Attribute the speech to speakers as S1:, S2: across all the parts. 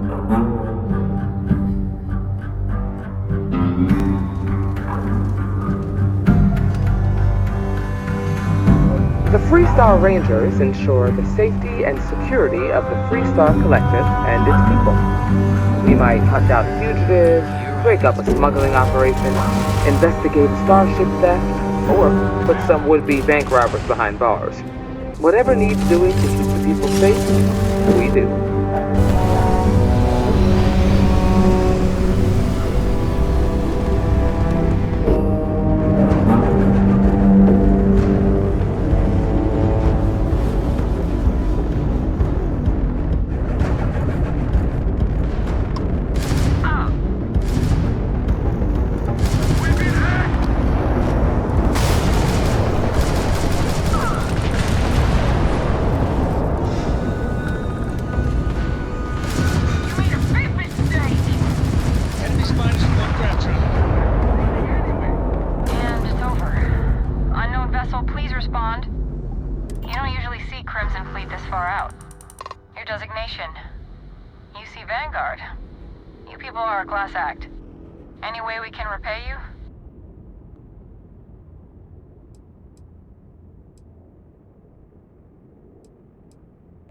S1: The FreeStar Rangers ensure the safety and security of the FreeStar Collective and its people. We might hunt down a fugitive, break up a smuggling operation, investigate a starship theft, or put some would-be bank robbers behind bars. Whatever needs doing to keep the people safe, we do.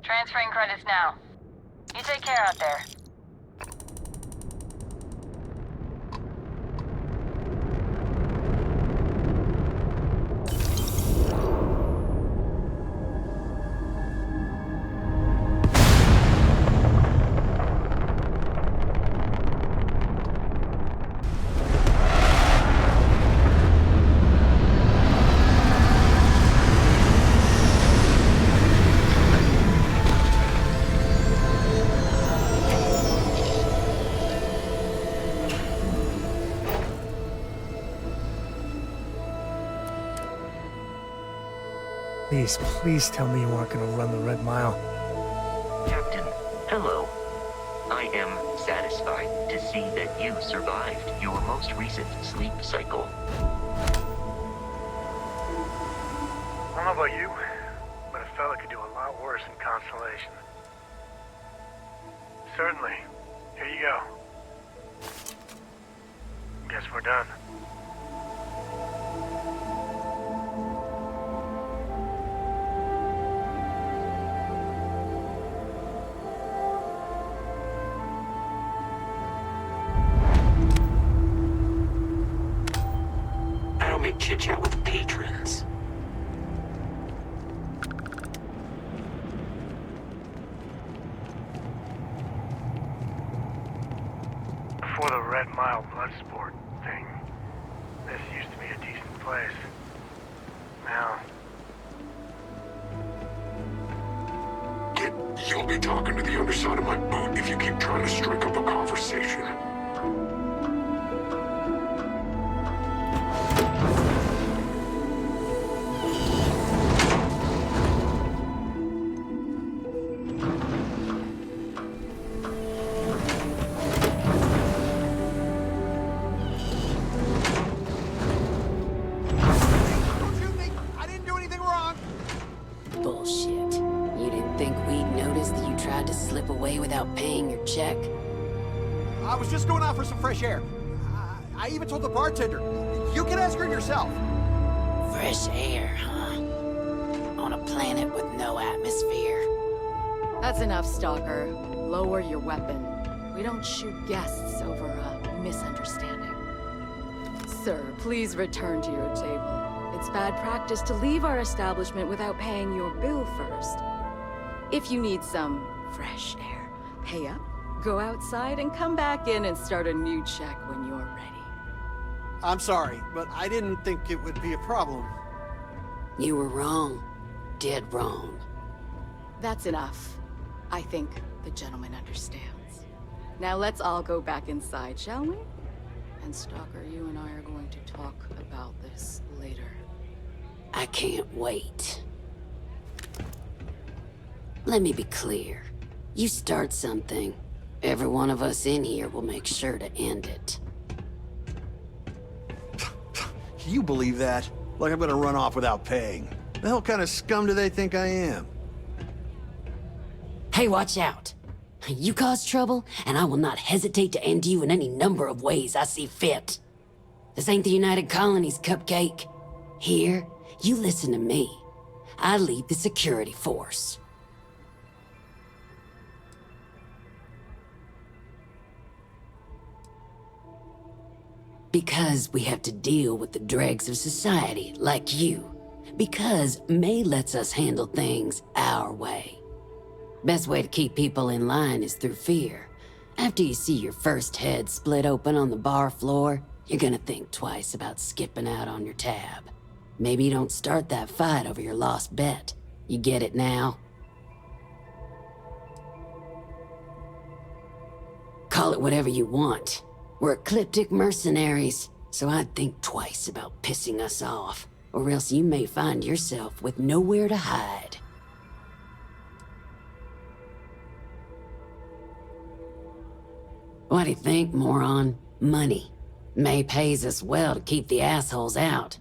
S2: Transferring credits now. You take care out there.
S3: Please tell me you aren't gonna run the Red Mile.
S4: Captain, hello. I am satisfied to see that you survived your most recent sleep cycle.
S5: I don't know about you, but a fella could do a lot worse than Constellation. Certainly. Here you go. Guess we're done.
S4: Chit-chat with patrons.
S5: Before the Red Mile blood sport thing, this used to be a decent place. Now...
S6: You'll be talking to the underside of my boot if you keep trying to strike up a conversation.
S7: I was just going out for some fresh air. I even told the bartender. You can ask her yourself.
S8: Fresh air, huh? On a planet with no atmosphere.
S9: That's enough, Stalker. Lower your weapon. We don't shoot guests over a misunderstanding. Sir, please return to your table. It's bad practice to leave our establishment without paying your bill first. If you need some fresh air, pay up. Go outside and come back in and start a new check when you're ready.
S7: I'm sorry, but I didn't think it would be a problem.
S8: You were wrong. Dead wrong.
S9: That's enough. I think the gentleman understands. Now let's all go back inside, shall we? And Stalker, you and I are going to talk about this later.
S8: I can't wait. Let me be clear. You start something, every one of us in here will make sure to end it.
S7: Can you believe that? Like I'm gonna run off without paying. The hell kind of scum do they think I am?
S8: Hey, watch out. You cause trouble, and I will not hesitate to end you in any number of ways I see fit. This ain't the United Colonies, Cupcake. Here, you listen to me. I lead the security force. Because we have to deal with the dregs of society, like you. Because Mei lets us handle things our way. Best way to keep people in line is through fear. After you see your first head split open on the bar floor, you're gonna think twice about skipping out on your tab. Maybe you don't start that fight over your lost bet. You get it now? Call it whatever you want. We're ecliptic mercenaries, so I'd think twice about pissing us off, or else you may find yourself with nowhere to hide. What do you think, moron? Money. Mei pays us well to keep the assholes out.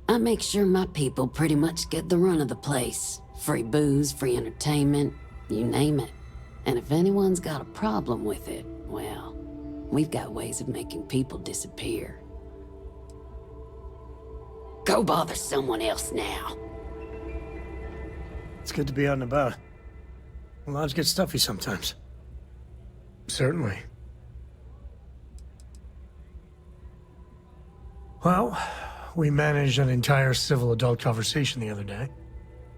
S8: I make sure my people pretty much get the run of the place. Free booze, free entertainment, you name it. And if anyone's got a problem with it, well, we've got ways of making people disappear. Go bother someone else now.
S3: It's good to be out and about. Lives get stuffy sometimes. Certainly. Well, we managed an entire civil adult conversation the other day.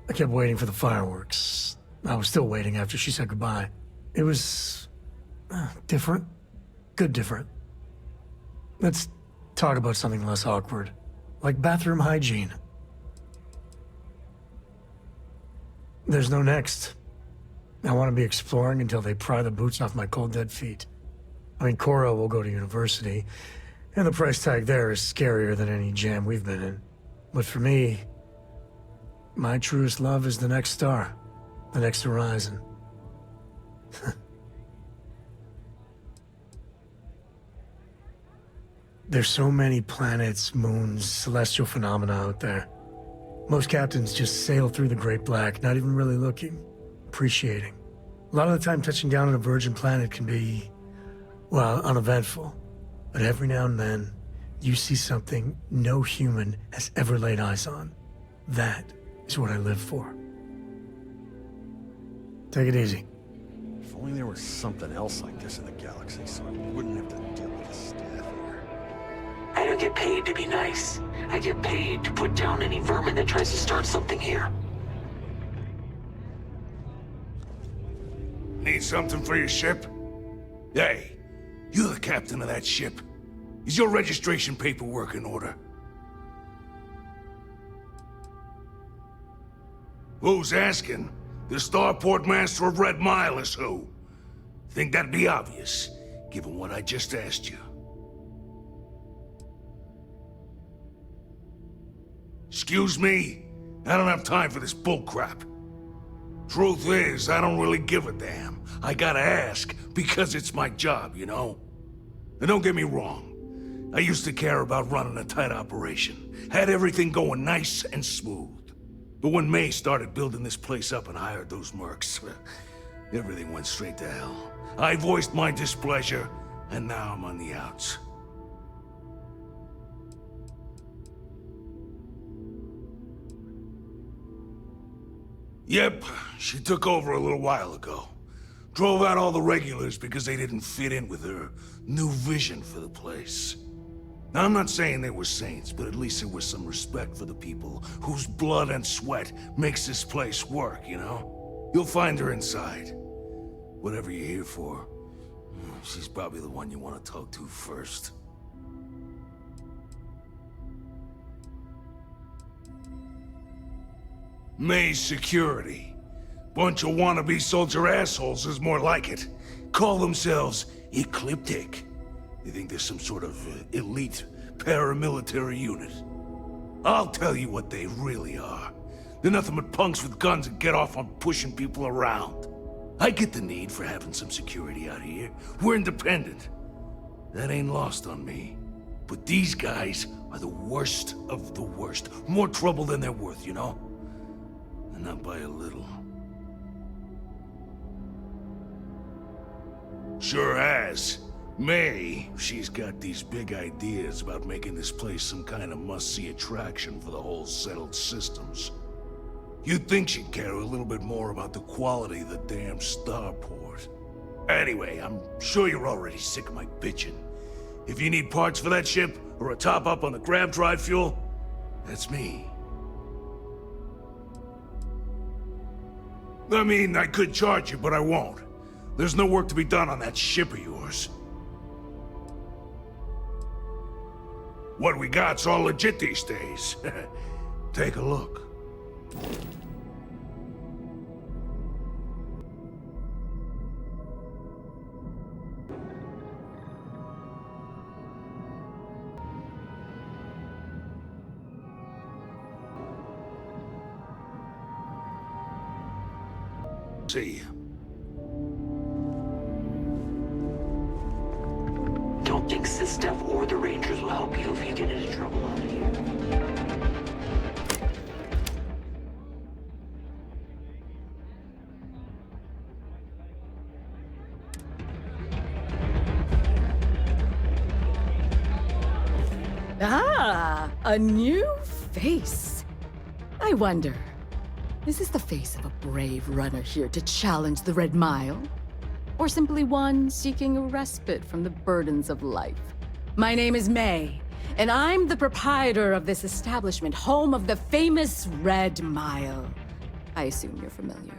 S3: I kept waiting for the fireworks. I was still waiting after she said goodbye. It was... different. Good different. Let's talk about something less awkward. Like bathroom hygiene. There's no next. I want to be exploring until they pry the boots off my cold dead feet. I mean, Cora will go to university, and the price tag there is scarier than any jam we've been in. But for me, my truest love is the next star, the next horizon. There's so many planets, moons, celestial phenomena out there. Most captains just sail through the Great Black, not even really looking, appreciating. A lot of the time touching down on a virgin planet can be, well, uneventful. But every now and then, you see something no human has ever laid eyes on. That is what I live for. Take it easy.
S10: If only there was something else like this in the galaxy, so I wouldn't have to deal with the staff here.
S4: I don't get paid to be nice. I get paid to put down any vermin that tries to start something here.
S11: Need something for your ship? Hey, you're the captain of that ship. Is your registration paperwork in order? Who's asking? The Starport Master of Red Mile is who? Think that'd be obvious, given what I just asked you. Excuse me? I don't have time for this bullcrap. Truth is, I don't really give a damn. I gotta ask, because it's my job, you know? And don't get me wrong. I used to care about running a tight operation. Had everything going nice and smooth. But when Mei started building this place up and hired those mercs, everything went straight to hell. I voiced my displeasure, and now I'm on the outs. Yep, she took over a little while ago. Drove out all the regulars because they didn't fit in with her new vision for the place. Now, I'm not saying they were saints, but at least there was some respect for the people whose blood and sweat makes this place work, you know? You'll find her inside. Whatever you're here for, she's probably the one you want to talk to first. Mei's security. Bunch of wannabe soldier assholes is more like it. Call themselves Ecliptic. They think they're some sort of elite paramilitary unit. I'll tell you what they really are. They're nothing but punks with guns that get off on pushing people around. I get the need for having some security out here. We're independent. That ain't lost on me. But these guys are the worst of the worst. More trouble than they're worth, you know? And not by a little. Sure has. May, she's got these big ideas about making this place some kind of must-see attraction for the whole settled systems. You'd think she'd care a little bit more about the quality of the damn starport. Anyway, I'm sure you're already sick of my bitching. If you need parts for that ship, or a top-up on the grab drive fuel, that's me. I mean, I could charge you, but I won't. There's no work to be done on that ship of yours. What we got's all legit these days. Take a look. See ya.
S4: Don't think System or the Rangers will help you if you get into trouble out here.
S9: Ah, a new face. I wonder, is this the face of a brave runner here to challenge the Red Mile? Or simply one seeking a respite from the burdens of life? My name is Mei, and I'm the proprietor of this establishment, home of the famous Red Mile. I assume you're familiar.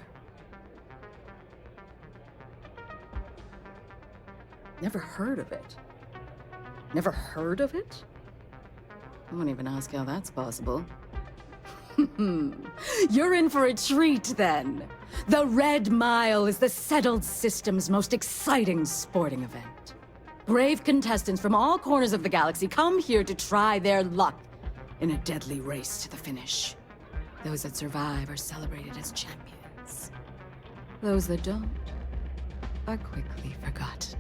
S9: Never heard of it. Never heard of it? I won't even ask how that's possible. You're in for a treat, then. The Red Mile is the settled system's most exciting sporting event. Brave contestants from all corners of the galaxy come here to try their luck in a deadly race to the finish. Those that survive are celebrated as champions. Those that don't are quickly forgotten.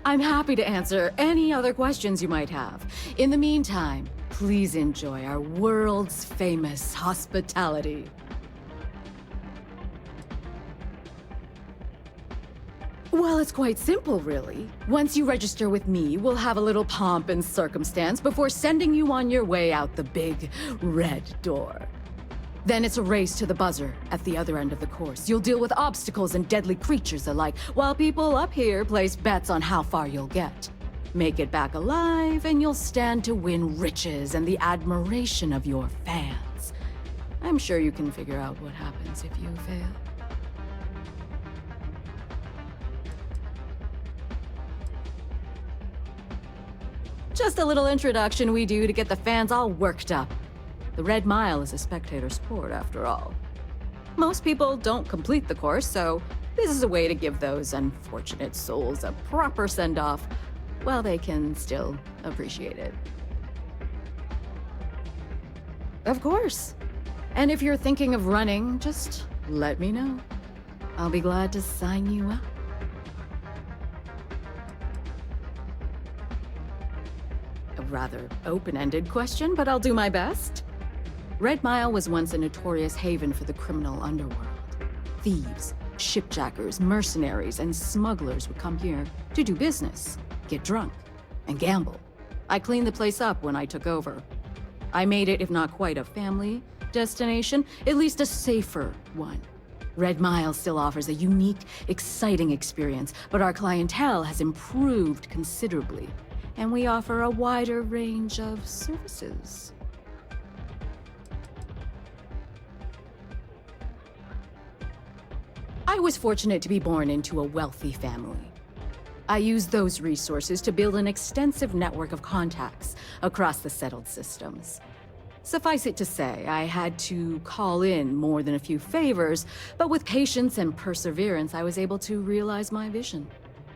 S9: I'm happy to answer any other questions you might have. In the meantime, please enjoy our world's famous hospitality. Well, it's quite simple, really. Once you register with me, we'll have a little pomp and circumstance before sending you on your way out the big red door. Then it's a race to the buzzer at the other end of the course. You'll deal with obstacles and deadly creatures alike, while people up here place bets on how far you'll get. Make it back alive, and you'll stand to win riches and the admiration of your fans. I'm sure you can figure out what happens if you fail. Just a little introduction we do to get the fans all worked up. The Red Mile is a spectator sport, after all. Most people don't complete the course, so this is a way to give those unfortunate souls a proper send-off while they can still appreciate it. Of course. And if you're thinking of running, just let me know. I'll be glad to sign you up. A rather open-ended question, but I'll do my best. Red Mile was once a notorious haven for the criminal underworld. Thieves, shipjackers, mercenaries, and smugglers would come here to do business, get drunk, and gamble. I cleaned the place up when I took over. I made it, if not quite a family destination, at least a safer one. Red Mile still offers a unique, exciting experience, but our clientele has improved considerably, and we offer a wider range of services. I was fortunate to be born into a wealthy family. I used those resources to build an extensive network of contacts across the settled systems. Suffice it to say, I had to call in more than a few favors, but with patience and perseverance, I was able to realize my vision.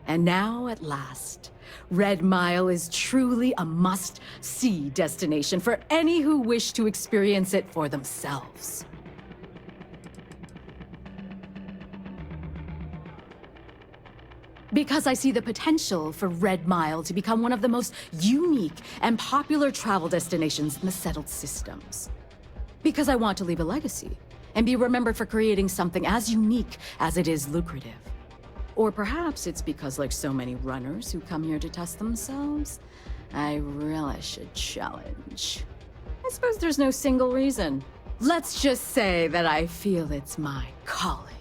S9: And now, at last, Red Mile is truly a must-see destination for any who wish to experience it for themselves. Because I see the potential for Red Mile to become one of the most unique and popular travel destinations in the settled systems. Because I want to leave a legacy and be remembered for creating something as unique as it is lucrative. Or perhaps it's because, like so many runners who come here to test themselves, I relish a challenge. I suppose there's no single reason. Let's just say that I feel it's my calling.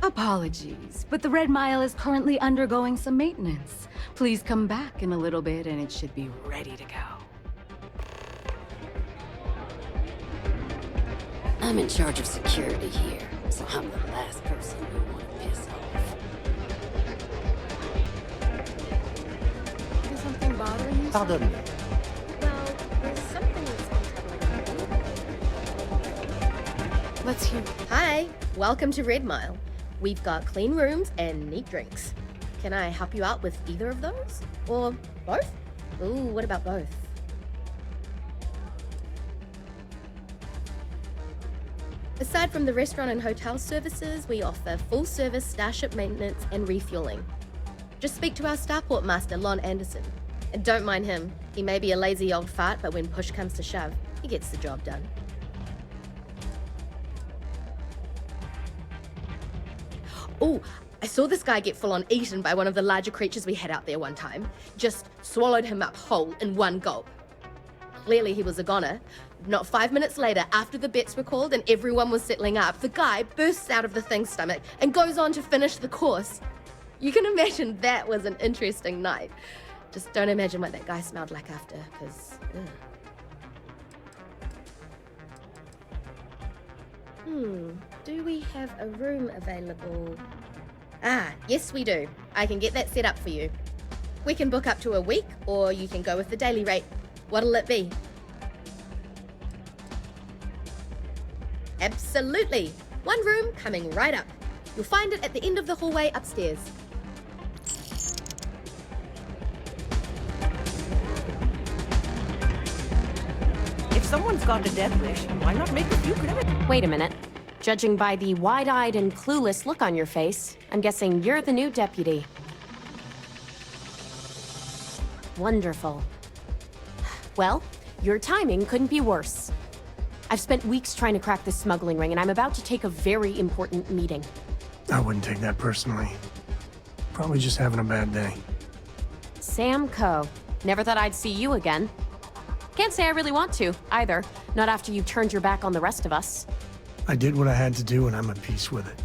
S9: Apologies, but the Red Mile is currently undergoing some maintenance. Please come back in a little bit and it should be ready to go.
S8: I'm in charge of security here, so I'm the last person you want to piss off.
S9: Is something bothering you?
S12: Pardon me.
S13: Well, there's something that's
S9: Let's hear.
S13: Hi, welcome to Red Mile. We've got clean rooms and neat drinks. Can I help you out with either of those? Or both? Ooh, what about both? Aside from the restaurant and hotel services, we offer full-service starship maintenance and refueling. Just speak to our starport master, Lon Anderson. And don't mind him. He may be a lazy old fart, but when push comes to shove, he gets the job done. Oh, I saw this guy get full-on eaten by one of the larger creatures we had out there one time. Just swallowed him up whole in one gulp. Clearly he was a goner. Not 5 minutes later, after the bets were called and everyone was settling up, the guy bursts out of the thing's stomach and goes on to finish the course. You can imagine that was an interesting night. Just don't imagine what that guy smelled like after, because... do we have a room available? Ah, yes we do. I can get that set up for you. We can book up to a week, or you can go with the daily rate. What'll it be? Absolutely. One room coming right up. You'll find it at the end of the hallway upstairs.
S14: If someone's got a death wish, why not make a few credits?
S15: Wait a minute. Judging by the wide-eyed and clueless look on your face, I'm guessing you're the new deputy. Wonderful. Well, your timing couldn't be worse. I've spent weeks trying to crack this smuggling ring, and I'm about to take a very important meeting.
S3: I wouldn't take that personally. Probably just having a bad day.
S15: Sam Coe. Never thought I'd see you again. Can't say I really want to, either. Not after you turned your back on the rest of us.
S3: I did what I had to do, and I'm at peace with it.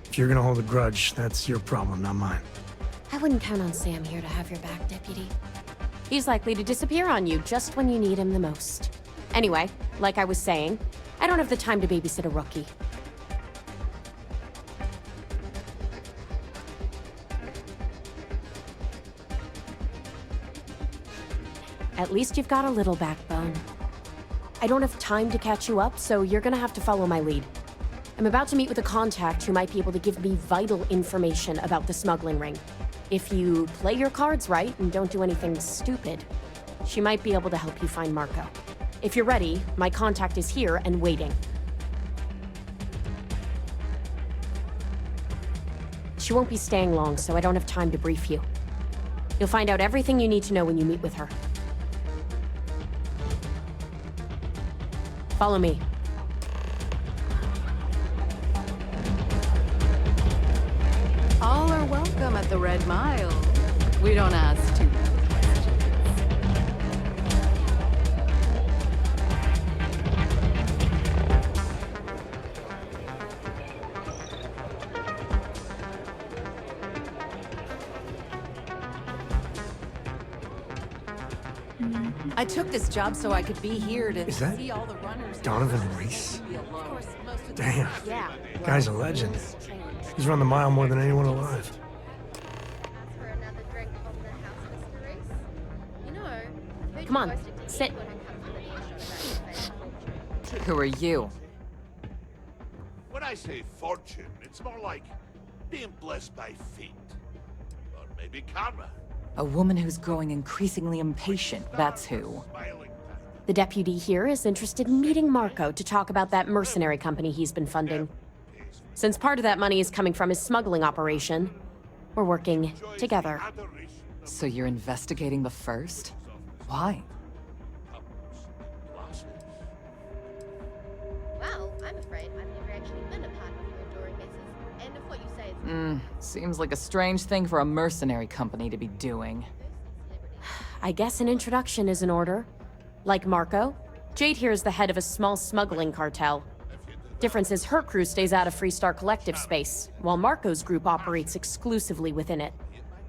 S3: If you're gonna hold a grudge, that's your problem, not mine.
S15: I wouldn't count on Sam here to have your back, Deputy. He's likely to disappear on you just when you need him the most. Anyway, like I was saying, I don't have the time to babysit a rookie. At least you've got a little backbone. I don't have time to catch you up, so you're gonna have to follow my lead. I'm about to meet with a contact who might be able to give me vital information about the smuggling ring. If you play your cards right and don't do anything stupid, she might be able to help you find Marko. If you're ready, my contact is here and waiting. She won't be staying long, so I don't have time to brief you. You'll find out everything you need to know when you meet with her. Follow me.
S9: All are welcome at the Red Mile. We don't ask too many questions.
S14: I took this job so I could be here to
S3: Is that
S14: see all the runners.
S3: Donovan Reese? Damn.
S14: Yeah.
S3: Guy's a legend. He's run the mile more than anyone alive.
S13: For another drink on the house, Mr. Reese? You know, I've heard
S15: Come on,
S13: you boasted to
S15: sit.
S13: anyone who comes within earshot about your fame.
S12: Who are you?
S11: When I say fortune, it's more like being blessed by fate. Or maybe karma.
S12: A woman who's growing increasingly impatient, that's who.
S15: The deputy here is interested in meeting Marko to talk about that mercenary company he's been funding. Since part of that money is coming from his smuggling operation, we're working together.
S12: So you're investigating the first? Why?
S13: Well, I'm afraid I've never actually been a part of your adoring messes.
S12: Seems like a strange thing for a mercenary company to be doing.
S15: I guess an introduction is in order. Like Marko, Jade here is the head of a small smuggling cartel. Difference is her crew stays out of FreeStar Collective space, while Marko's group operates exclusively within it.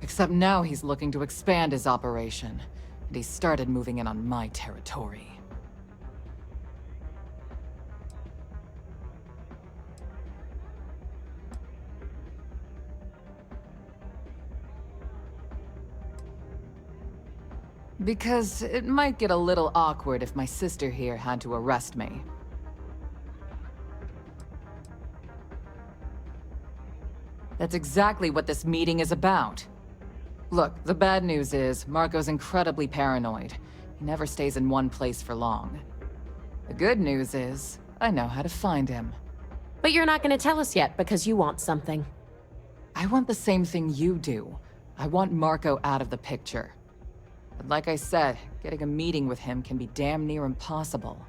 S12: Except now he's looking to expand his operation, and he started moving in on my territory. Because it might get a little awkward if my sister here had to arrest me. That's exactly what this meeting is about. Look, the bad news is, Marko's incredibly paranoid. He never stays in one place for long. The good news is, I know how to find him.
S15: But you're not gonna tell us yet because you want something.
S12: I want the same thing you do. I want Marko out of the picture. But like I said, getting a meeting with him can be damn near impossible.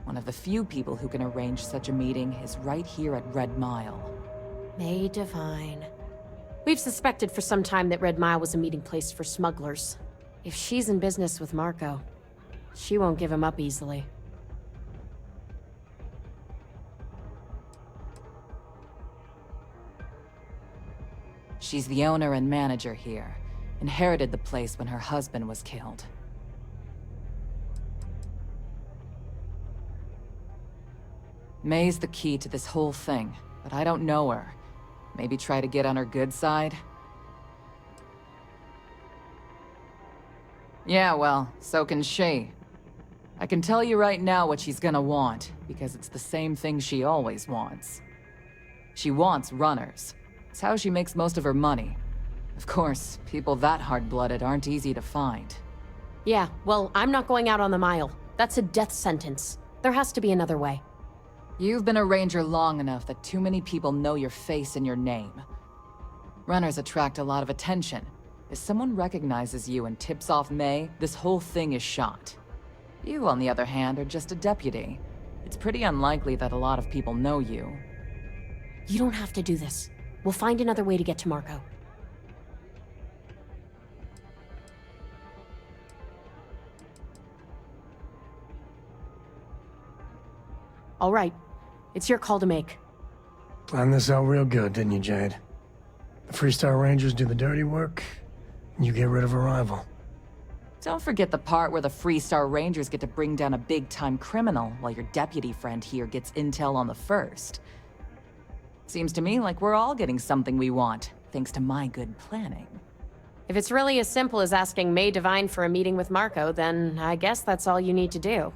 S12: One of the few people who can arrange such a meeting is right here at Red Mile.
S15: May Divine. We've suspected for some time that Red Mile was a meeting place for smugglers. If she's in business with Marko, she won't give him up easily.
S12: She's the owner and manager here. Inherited the place when her husband was killed. May's the key to this whole thing, but I don't know her. Maybe try to get on her good side? Yeah, well, so can she. I can tell you right now what she's gonna want, because it's the same thing she always wants. She wants runners. It's how she makes most of her money. Of course, people that hard-blooded aren't easy to find.
S15: Yeah, well, I'm not going out on the mile. That's a death sentence. There has to be another way.
S12: You've been a ranger long enough that too many people know your face and your name. Runners attract a lot of attention. If someone recognizes you and tips off Mei, this whole thing is shot. You, on the other hand, are just a deputy. It's pretty unlikely that a lot of people know you.
S15: You don't have to do this. We'll find another way to get to Marko. All right. It's your call to make.
S3: Planned this out real good, didn't you, Jade? The FreeStar Rangers do the dirty work, and you get rid of a rival.
S12: Don't forget the part where the FreeStar Rangers get to bring down a big-time criminal, while your deputy friend here gets intel on the first. Seems to me like we're all getting something we want, thanks to my good planning.
S15: If it's really as simple as asking Mei Divine for a meeting with Marko, then I guess that's all you need to do.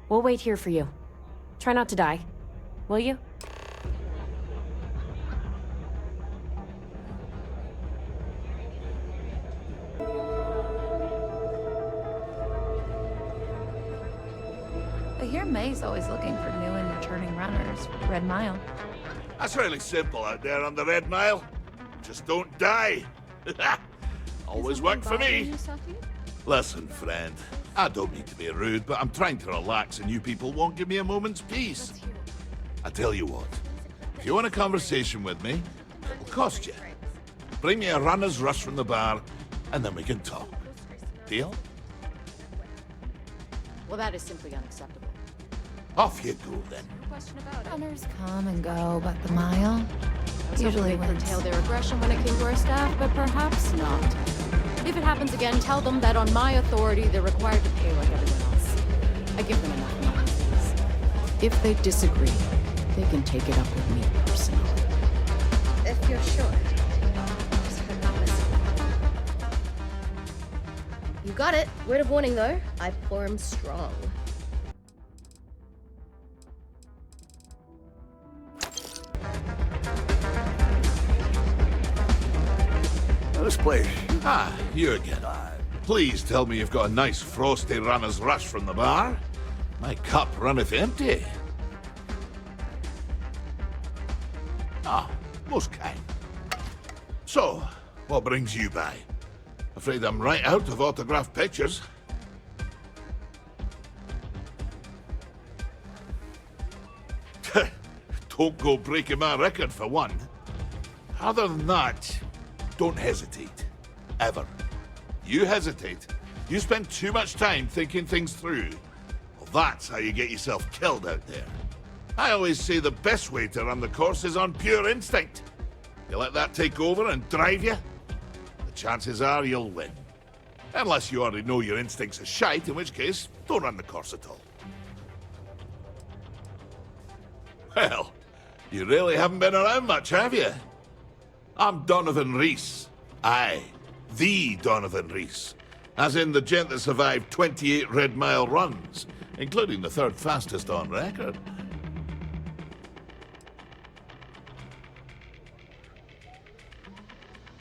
S15: We'll wait here for you. Try not to die. Will you?
S16: I hear May's always looking for new and returning runners for Red Mile.
S11: That's really simple out there on the Red Mile. Just don't die. Always worked for me. Listen, friend. I don't mean to be rude, but I'm trying to relax and you people won't give me a moment's peace. I tell you what. If you want a conversation with me, it'll cost you. Bring me a runner's rush from the bar, and then we can talk. Deal?
S9: Well, that is simply unacceptable.
S11: Off you go, then.
S9: No question about it.
S16: Runners come and go, but the Mile usually
S9: they
S16: wins.
S9: curtail their aggression when it came to our staff, but perhaps not. If it happens again, tell them that on my authority, they're required to pay like everyone else. I give them enough money, please. If they disagree, they can take it up with me personally.
S13: If you're sure. You got it. Word of warning, though. I pour 'em strong.
S11: This place. Ah, you again. Please tell me you've got a nice frosty runner's rush from the bar. My cup runneth empty. Ah, most kind. So, what brings you by? Afraid I'm right out of autographed pictures. Don't go breaking my record for one.
S17: Other than that, don't hesitate. Ever. You hesitate, you spend too much time thinking things through. Well, that's how you get yourself killed out there. I always say the best way to run the course is on pure instinct. You let that take over and drive you, the chances are you'll win. Unless you already know your instincts are shite, in which case, don't run the course at all. Well, you really haven't been around much, have you? I'm Donovan Reese. Aye, the Donovan Reese. As in the gent that survived 28 Red Mile runs, including the third fastest on record.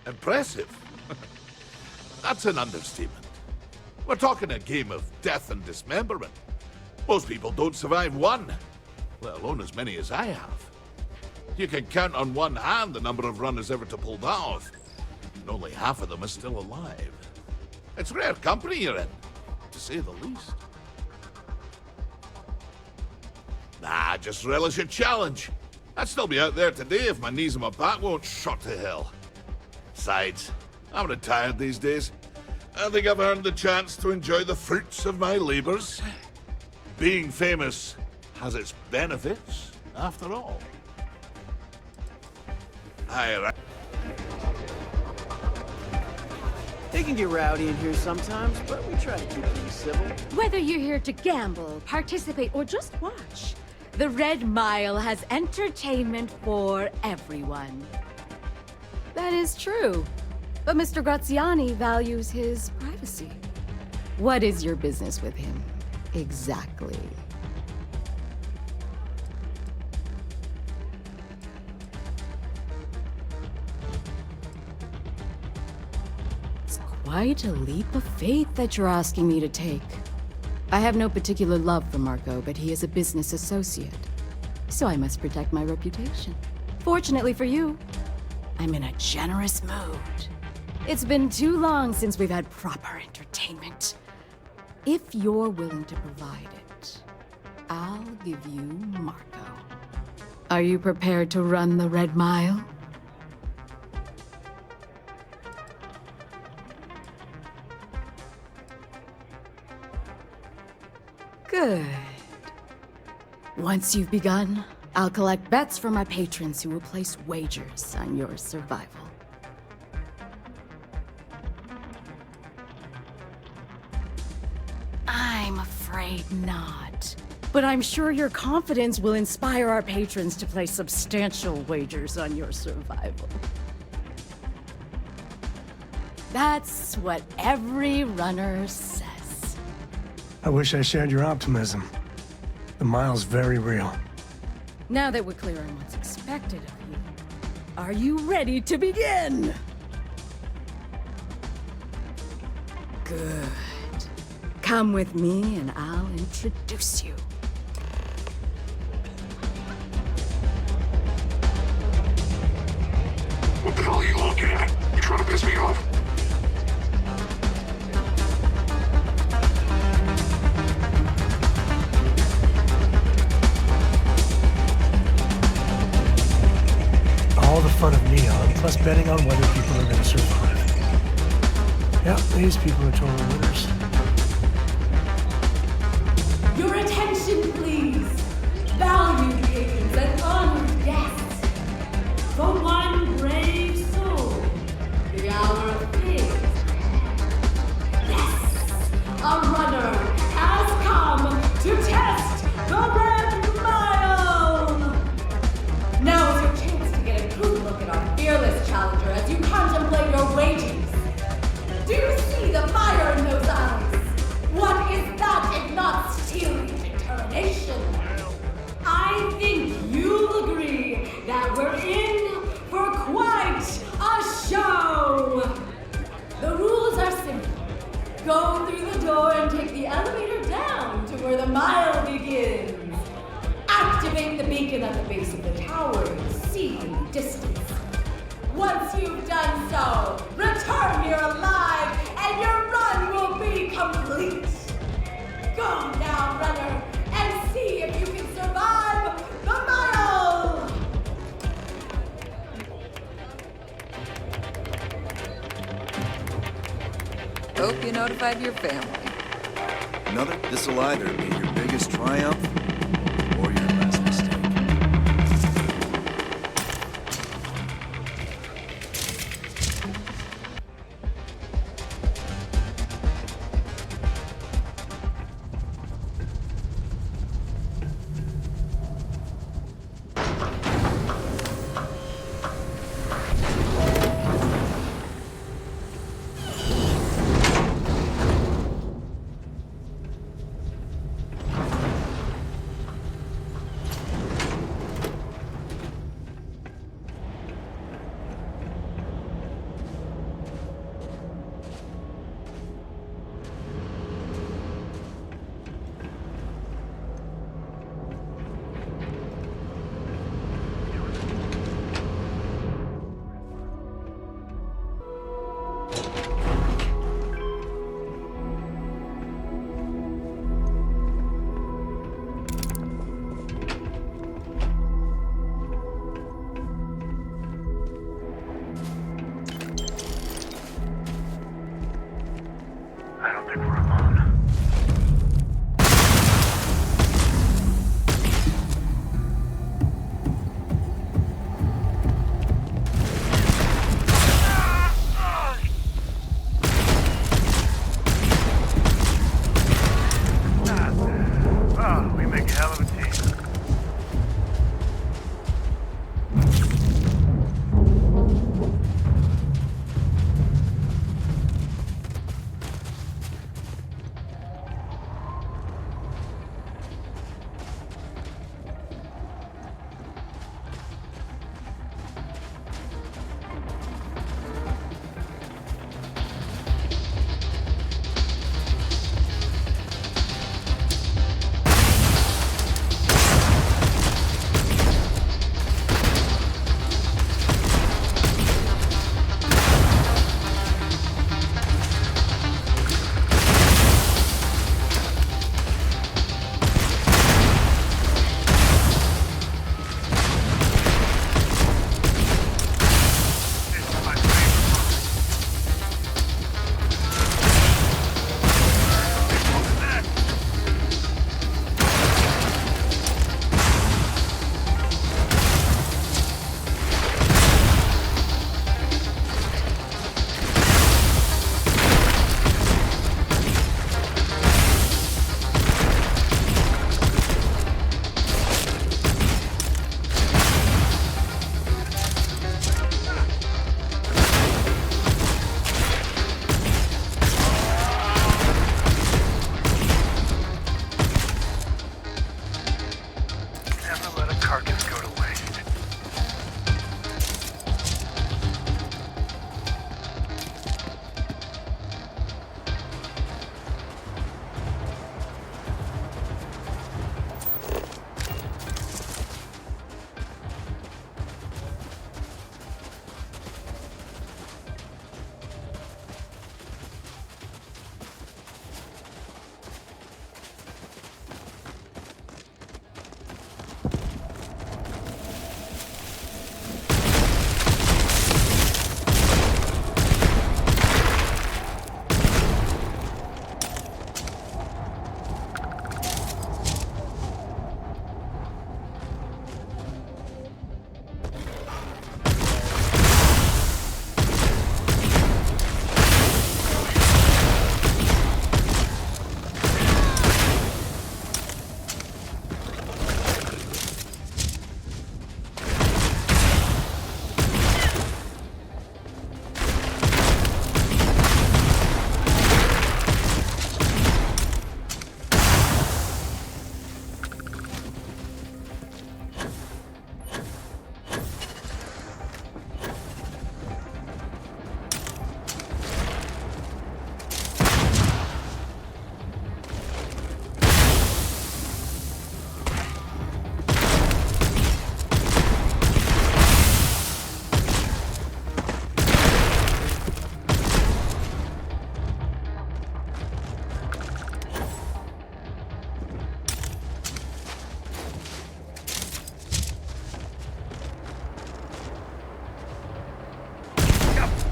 S17: Impressive? That's an understatement. We're talking a game of death and dismemberment. Most people don't survive one, let alone as many as I have. You can count on one hand the number of runners ever to pull that off, and only half of them are still alive. It's rare company you're in, to say the least. Nah, just relish your challenge. I'd still be out there today if my knees and my back won't shot to hell. Besides, I'm retired these days. I think I've earned the chance to enjoy the fruits of my labors. Being famous has its benefits, after all.
S18: They can get rowdy in here sometimes, but we try to keep things civil.
S9: Whether you're here to gamble, participate, or just watch, the Red Mile has entertainment for everyone. That is true. But Mr. Graziani values his privacy. What is your business with him, exactly? It's quite a leap of faith that you're asking me to take. I have no particular love for Marko, but he is a business associate. So I must protect my reputation. Fortunately for you, I'm in a generous mood. It's been too long since we've had proper entertainment. If you're willing to provide it, I'll give you Marko. Are you prepared to run the Red Mile? Good. Once you've begun, I'll collect bets from my patrons who will place wagers on your survival. I'm afraid not. But I'm sure your confidence will inspire our patrons to place substantial wagers on your survival. That's what every runner says.
S3: I wish I shared your optimism. The mile's very real.
S9: Now that we're clear on what's expected of you, are you ready to begin? Good. Come with me and I'll introduce you.
S6: What the hell are you looking at? You trying to piss me off?
S3: All the fun of Neon, plus betting on whether people are going to survive. Yeah, these people are total winners.
S19: Your attention, please! Valued patrons and honored guests! For one brave soul, the hour of fate. Yes! A runner has come to test the Red Mile! Now is your chance to get a good look at our fearless challenger as you contemplate your wagers. Do you see the fire in those eyes? What is that if not steely determination? I think you'll agree that we're in for quite a show! The rules are simple. Go through the door and take the elevator down to where the mile begins. Activate the beacon at the base of the tower and see in the distance. Once you've done so, return here alive and your run will be complete. Go now, runner, and see if you can survive the mile!
S12: Hope you notified your family.
S20: This'll either be your biggest triumph or your last mistake.
S5: I don't think we're alone. Oh, we make a hell of a team.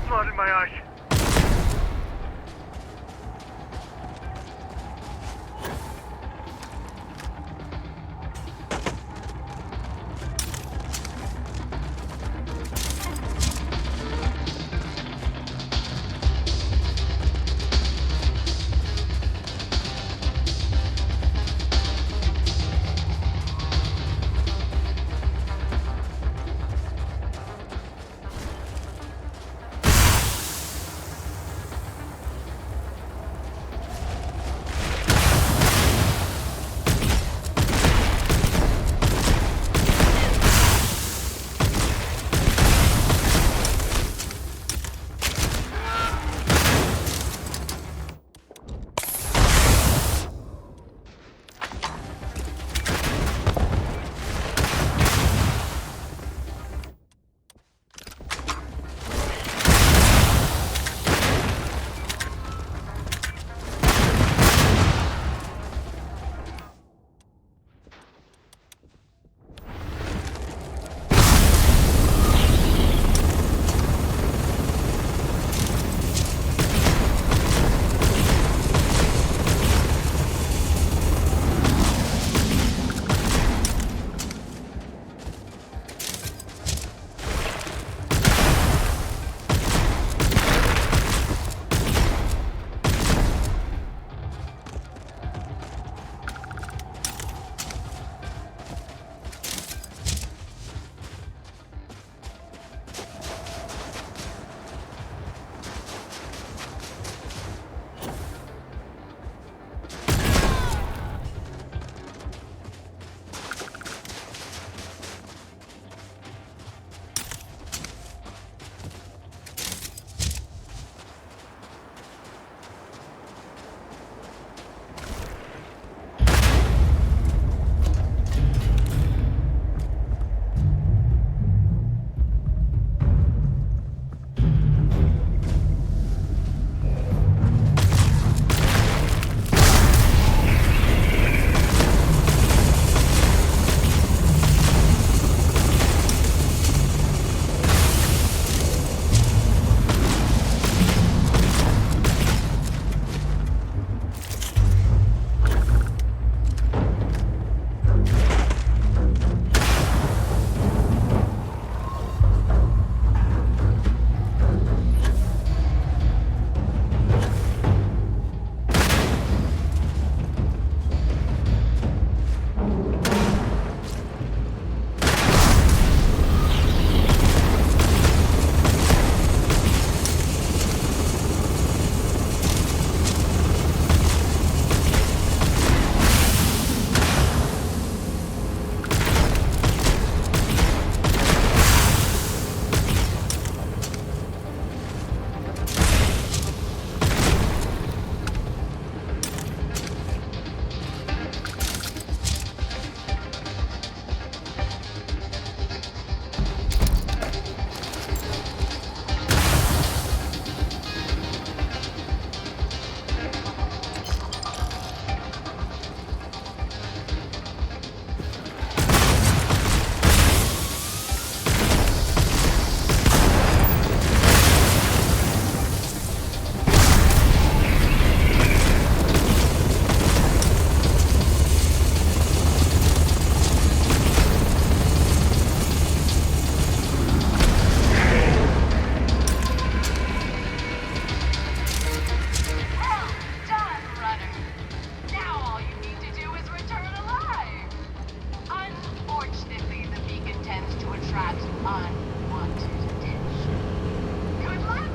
S5: Blood in my eyes.
S2: I want to ditch. Good luck!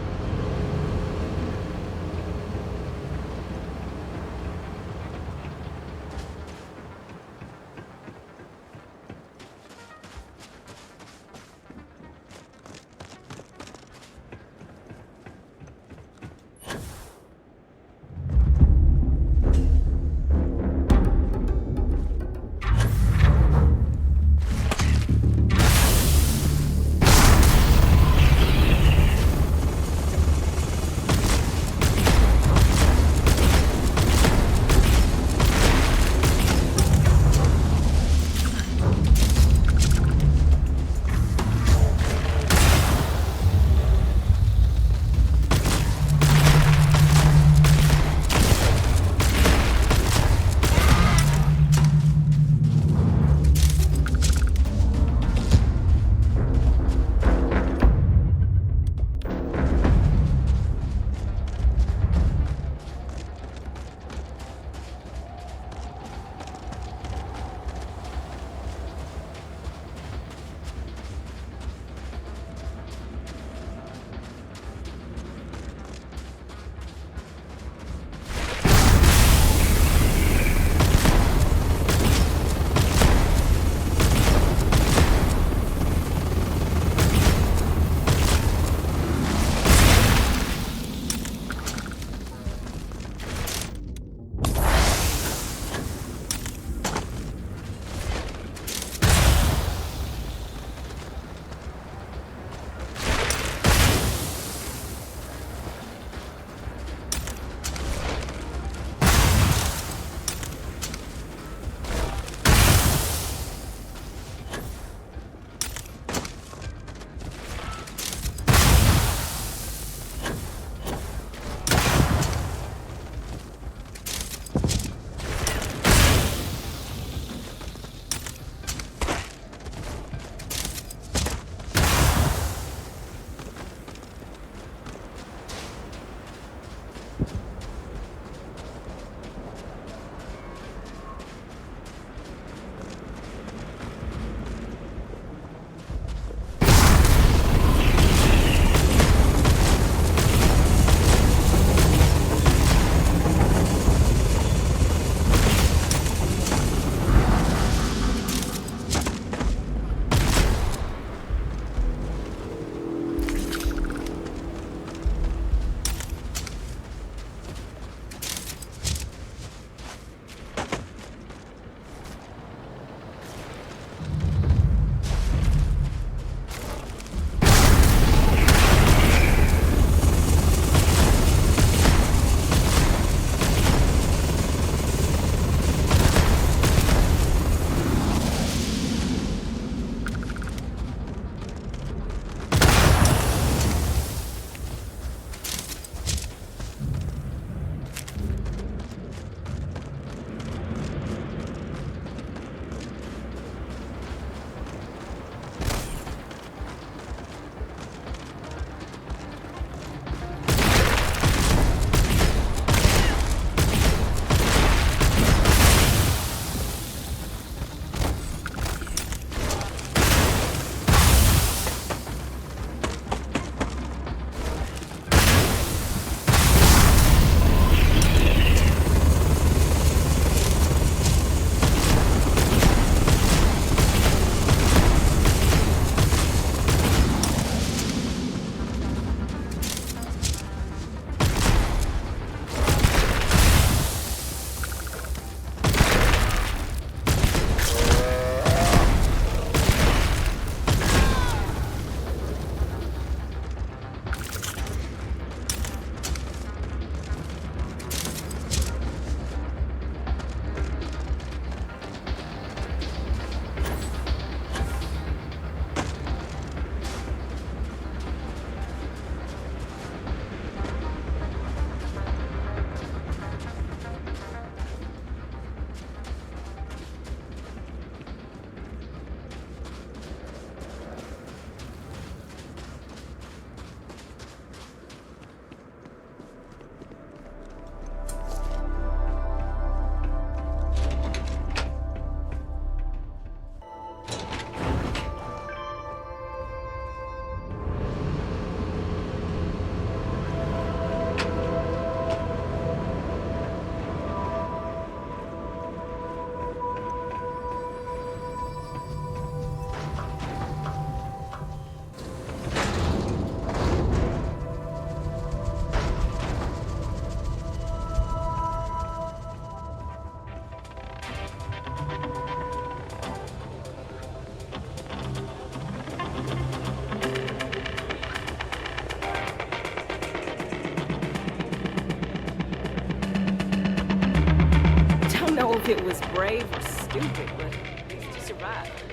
S14: if it was brave or stupid, but at least you survived.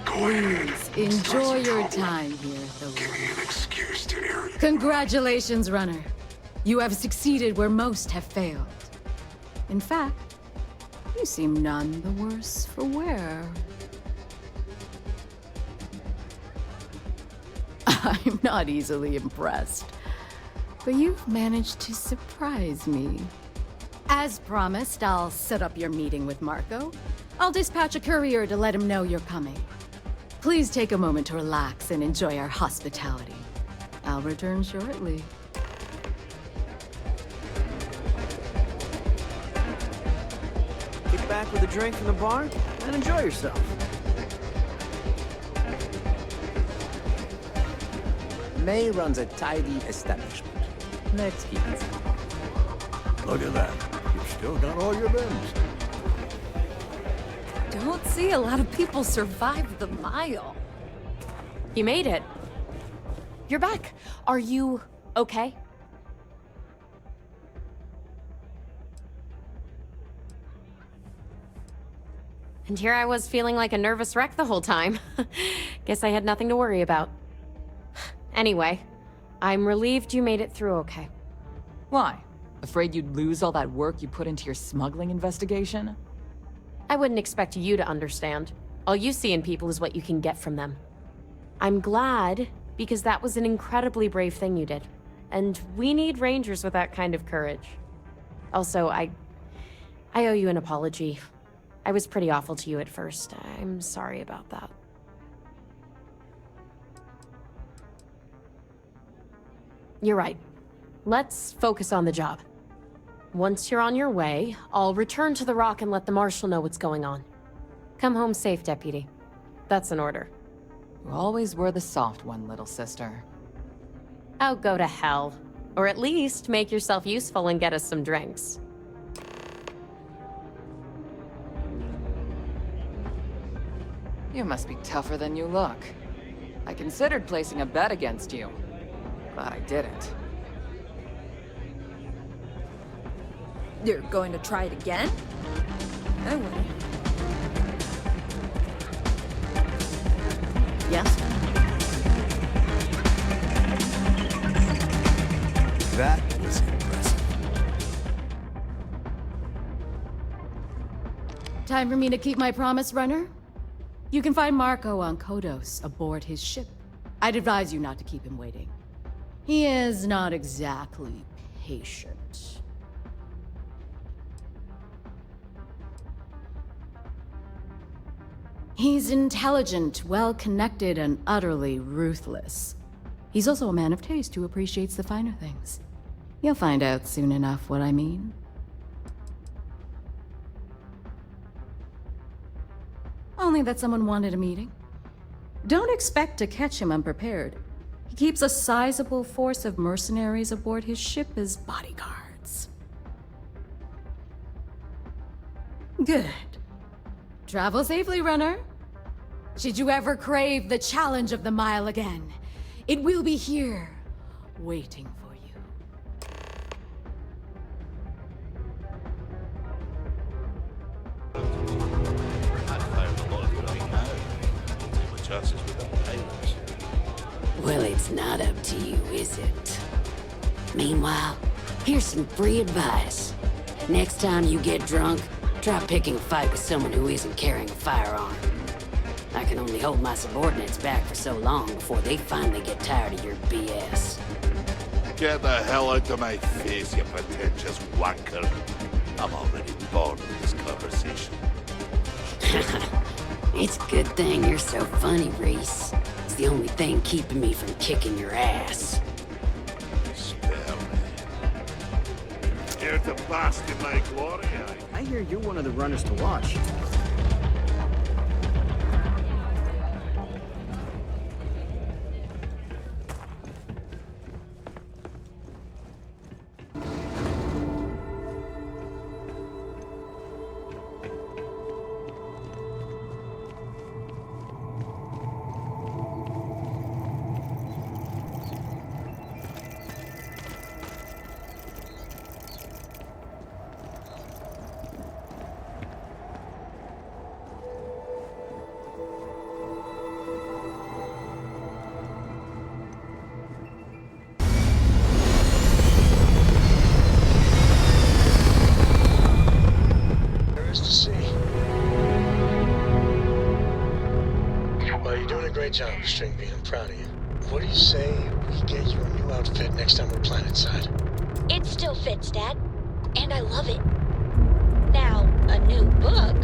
S6: Go ahead.
S9: Enjoy your time here,
S6: Give me an excuse to air it.
S9: Congratulations, Runner. You have succeeded where most have failed. In fact, you seem none the worse for wear. I'm not easily impressed, but you've managed to surprise me. As promised, I'll set up your meeting with Marko. I'll dispatch a courier to let him know you're coming. Please take a moment to relax and enjoy our hospitality. I'll return shortly.
S18: Kick back with a drink from the bar and enjoy yourself.
S2: Mei runs a tidy establishment. Let's keep it simple.
S10: Look at that. You've still got all your limbs.
S9: Don't see a lot of people survive the mile.
S15: You made it. You're back. Are you okay? And here I was feeling like a nervous wreck the whole time. Guess I had nothing to worry about. Anyway, I'm relieved you made it through okay.
S12: Why? Afraid you'd lose all that work you put into your smuggling investigation?
S15: I wouldn't expect you to understand. All you see in people is what you can get from them. I'm glad, because that was an incredibly brave thing you did. And we need rangers with that kind of courage. Also, I owe you an apology. I was pretty awful to you at first. I'm sorry about that. You're right. Let's focus on the job. Once you're on your way, I'll return to the Rock and let the Marshal know what's going on. Come home safe, Deputy. That's an order.
S12: You always were the soft one, little sister.
S15: Oh, go to hell. Or at least make yourself useful and get us some drinks.
S12: You must be tougher than you look. I considered placing a bet against you, but I didn't.
S16: You're going to try it again? I wouldn't.
S15: Yes?
S20: That was impressive.
S9: Time for me to keep my promise, Runner? You can find Marko on Codos aboard his ship. I'd advise you not to keep him waiting. He is not exactly patient. He's intelligent, well-connected, and utterly ruthless. He's also a man of taste who appreciates the finer things. You'll find out soon enough what I mean. Only that someone wanted a meeting. Don't expect to catch him unprepared. He keeps a sizable force of mercenaries aboard his ship as bodyguards. Good. Travel safely, Runner. Should you ever crave the challenge of the mile again, it will be here, waiting for you.
S17: I found a lot of it right now. The chances with the pirates.
S8: Well, it's not up to you, is it? Meanwhile, here's some free advice. Next time you get drunk, try picking a fight with someone who isn't carrying a firearm. I can only hold my subordinates back for so long before they finally get tired of your BS.
S17: Get the hell out of my face, you pretentious wanker. I'm already bored of this conversation.
S8: It's a good thing you're so funny, Reese. It's the only thing keeping me from kicking your ass.
S17: Spare me. Here to bask in my glory,
S18: I hear you're one of the runners to watch.
S3: What do you say we get you a new outfit next time we're planetside?
S21: It still fits, Dad. And I love it. Now, a new book.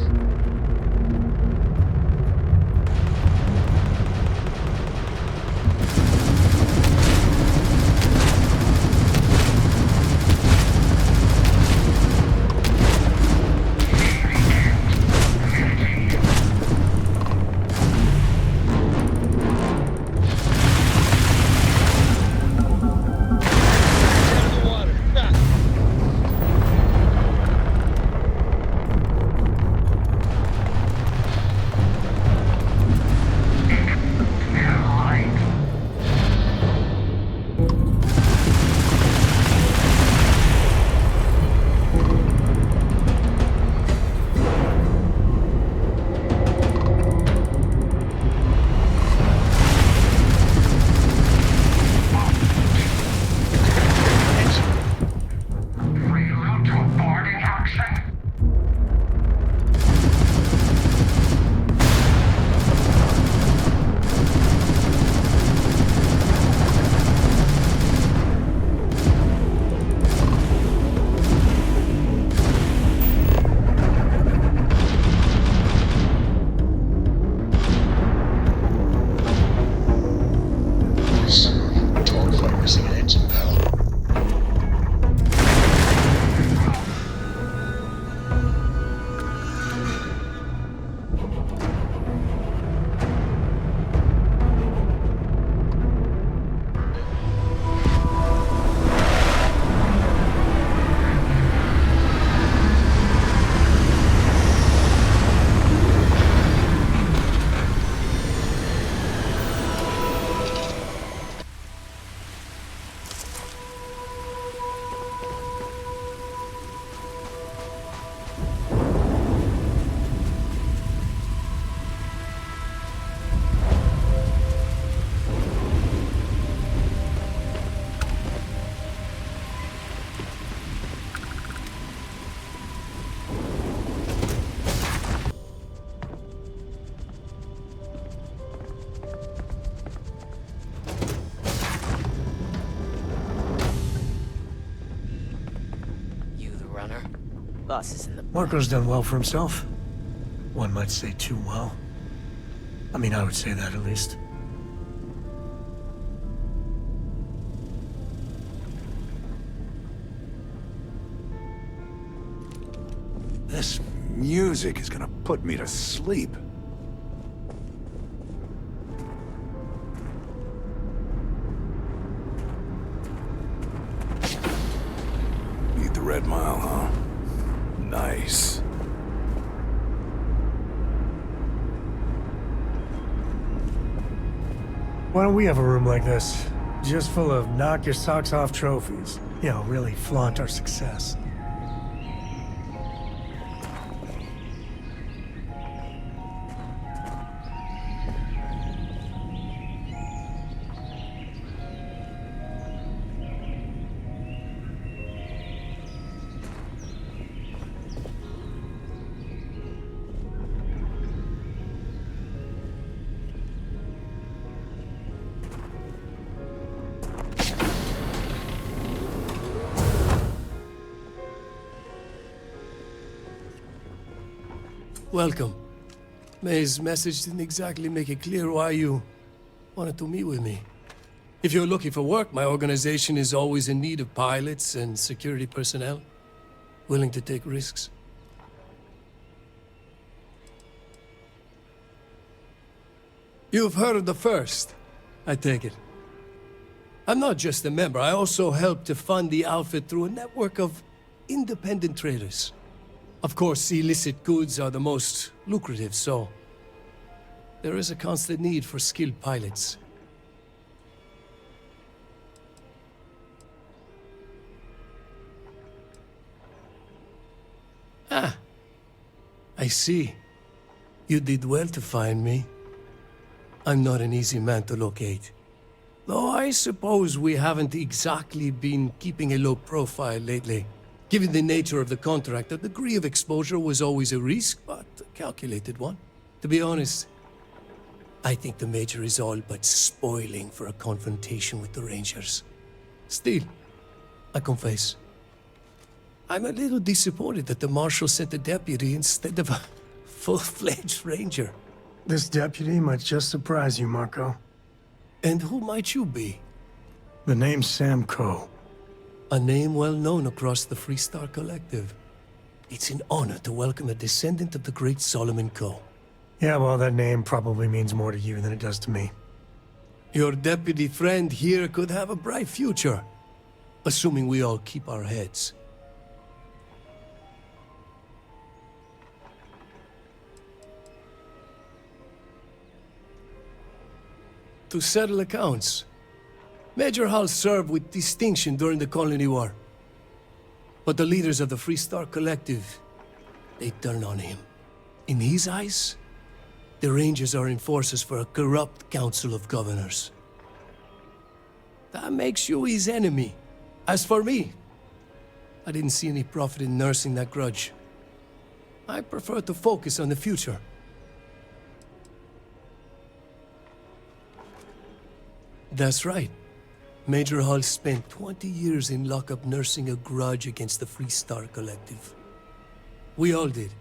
S18: Boss is in the...
S3: Marko's done well for himself. One might say too well. I mean, I would say that at least.
S11: This music is gonna put me to sleep. Meet the Red Mile, huh? Nice.
S3: Why don't we have a room like this? Just full of knock your socks off trophies. You know, really flaunt our success.
S22: Welcome. May's message didn't exactly make it clear why you wanted to meet with me. If you're looking for work, my organization is always in need of pilots and security personnel, willing to take risks. You've heard of the First, I take it. I'm not just a member, I also help to fund the outfit through a network of independent traders. Of course, illicit goods are the most lucrative, so there is a constant need for skilled pilots. Ah, I see. You did well to find me. I'm not an easy man to locate. Though I suppose we haven't exactly been keeping a low profile lately. Given the nature of the contract, a degree of exposure was always a risk, but a calculated one. To be honest, I think the Major is all but spoiling for a confrontation with the Rangers. Still, I confess, I'm a little disappointed that the Marshal sent a deputy instead of a full-fledged Ranger.
S3: This deputy might just surprise you, Marko.
S22: And who might you be?
S3: The name's Sam Coe.
S22: A name well known across the FreeStar Collective. It's an honor to welcome a descendant of the great Solomon Coe.
S3: Yeah, well, that name probably means more to you than it does to me.
S22: Your deputy friend here could have a bright future, assuming we all keep our heads. To settle accounts, Major Hall served with distinction during the Colony War. But the leaders of the FreeStar Collective, they turned on him. In his eyes, the Rangers are enforcers for a corrupt Council of Governors. That makes you his enemy. As for me, I didn't see any profit in nursing that grudge. I prefer to focus on the future. That's right. Major Hall spent 20 years in lockup nursing a grudge against the FreeStar Collective. We all did.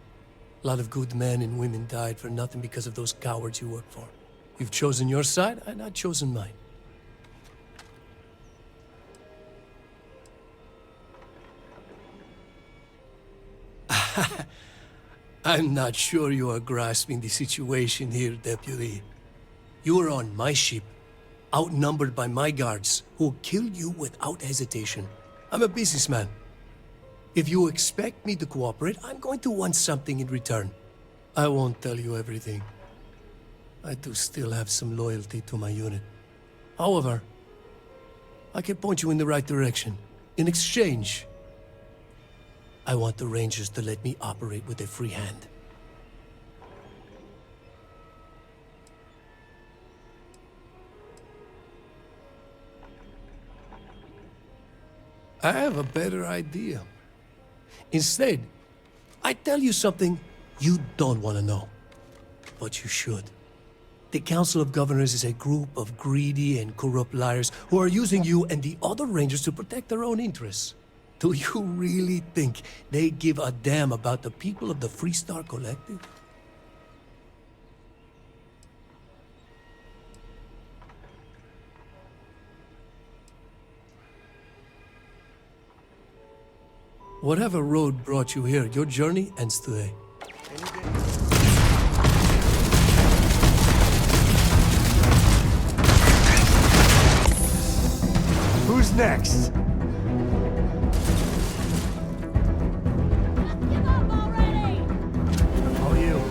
S22: A lot of good men and women died for nothing because of those cowards you work for. You've chosen your side, and I've chosen mine. I'm not sure you are grasping the situation here, Deputy. You are on my ship, outnumbered by my guards, who will kill you without hesitation. I'm a businessman. If you expect me to cooperate, I'm going to want something in return. I won't tell you everything. I do still have some loyalty to my unit. However, I can point you in the right direction. In exchange, I want the Rangers to let me operate with a free hand. I have a better idea. Instead, I tell you something you don't want to know. But you should. The Council of Governors is a group of greedy and corrupt liars who are using you and the other Rangers to protect their own interests. Do you really think they give a damn about the people of the FreeStar Collective? Whatever road brought you here, your journey ends today.
S3: Who's next? All you.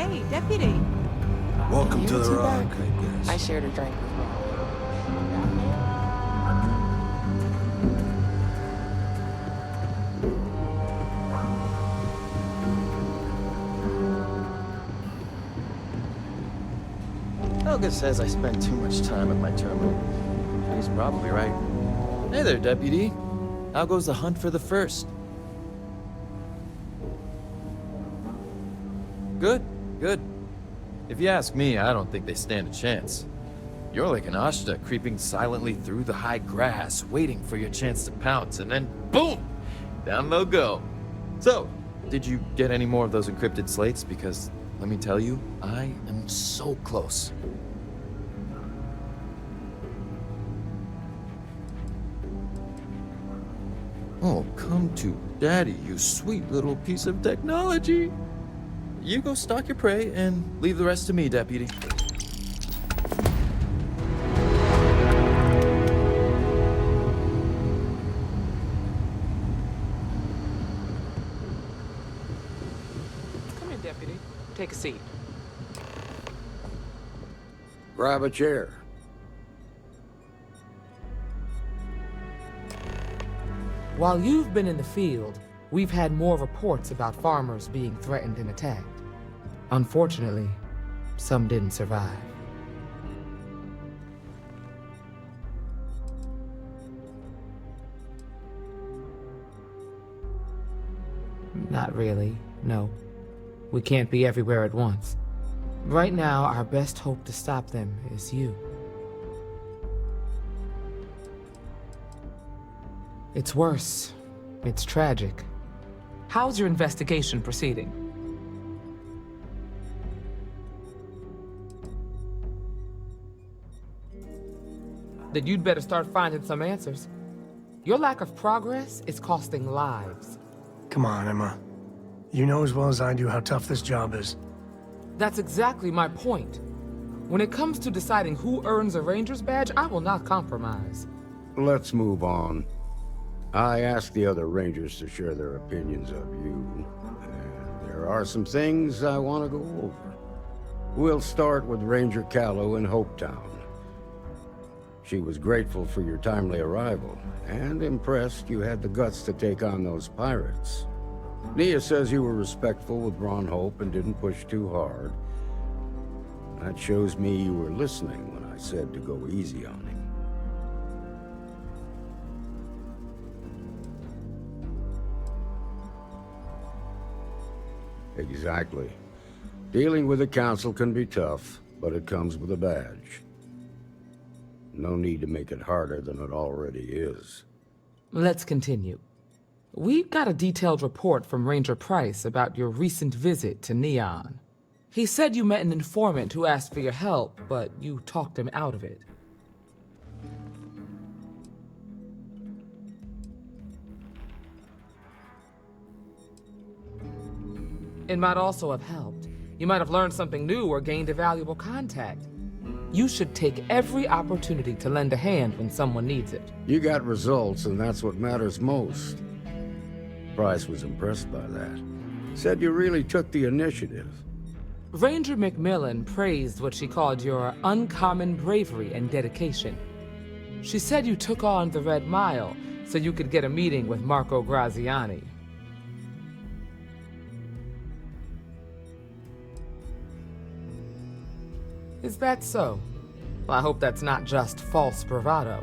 S14: Hey, Deputy.
S10: Welcome to the rock, I guess.
S1: I shared a drink with Marko.
S7: Helga says I spend too much time at my terminal. He's probably right. Hey there, Deputy. How goes the hunt for the first? Good, good. If you ask me, I don't think they stand a chance. You're like an Ashta creeping silently through the high grass, waiting for your chance to pounce, and then boom! Down they'll go. So, did you get any more of those encrypted slates? Because, let me tell you, I am so close. Oh, come to Daddy, you sweet little piece of technology. You go stalk your prey and leave the rest to me, Deputy.
S1: Come here, Deputy. Take a seat.
S23: Grab a chair.
S1: While you've been in the field, we've had more reports about farmers being threatened and attacked. Unfortunately, some didn't survive. Not really, no. We can't be everywhere at once. Right now, our best hope to stop them is you. It's worse. It's tragic. How's your investigation proceeding? Then you'd better start finding some answers. Your lack of progress is costing lives.
S3: Come on, Emma. You know as well as I do how tough this job is.
S1: That's exactly my point. When it comes to deciding who earns a Ranger's badge, I will not compromise.
S24: Let's move on. I asked the other Rangers to share their opinions of you, and there are some things I want to go over. We'll start with Ranger Callow in Hopetown. She was grateful for your timely arrival, and impressed you had the guts to take on those pirates. Nia says you were respectful with Ron Hope and didn't push too hard. That shows me you were listening when I said to go easy on him. Exactly. Dealing with the Council can be tough, but it comes with a badge. No need to make it harder than it already is.
S1: Let's continue. We got a detailed report from Ranger Price about your recent visit to Neon. He said you met an informant who asked for your help, but you talked him out of it. It might also have helped. You might have learned something new or gained a valuable contact. You should take every opportunity to lend a hand when someone needs it.
S24: You got results, and that's what matters most. Price was impressed by that. Said you really took the initiative.
S1: Ranger Macmillan praised what she called your uncommon bravery and dedication. She said you took on the Red Mile so you could get a meeting with Marko Graziani. Is that so? Well, I hope that's not just false bravado.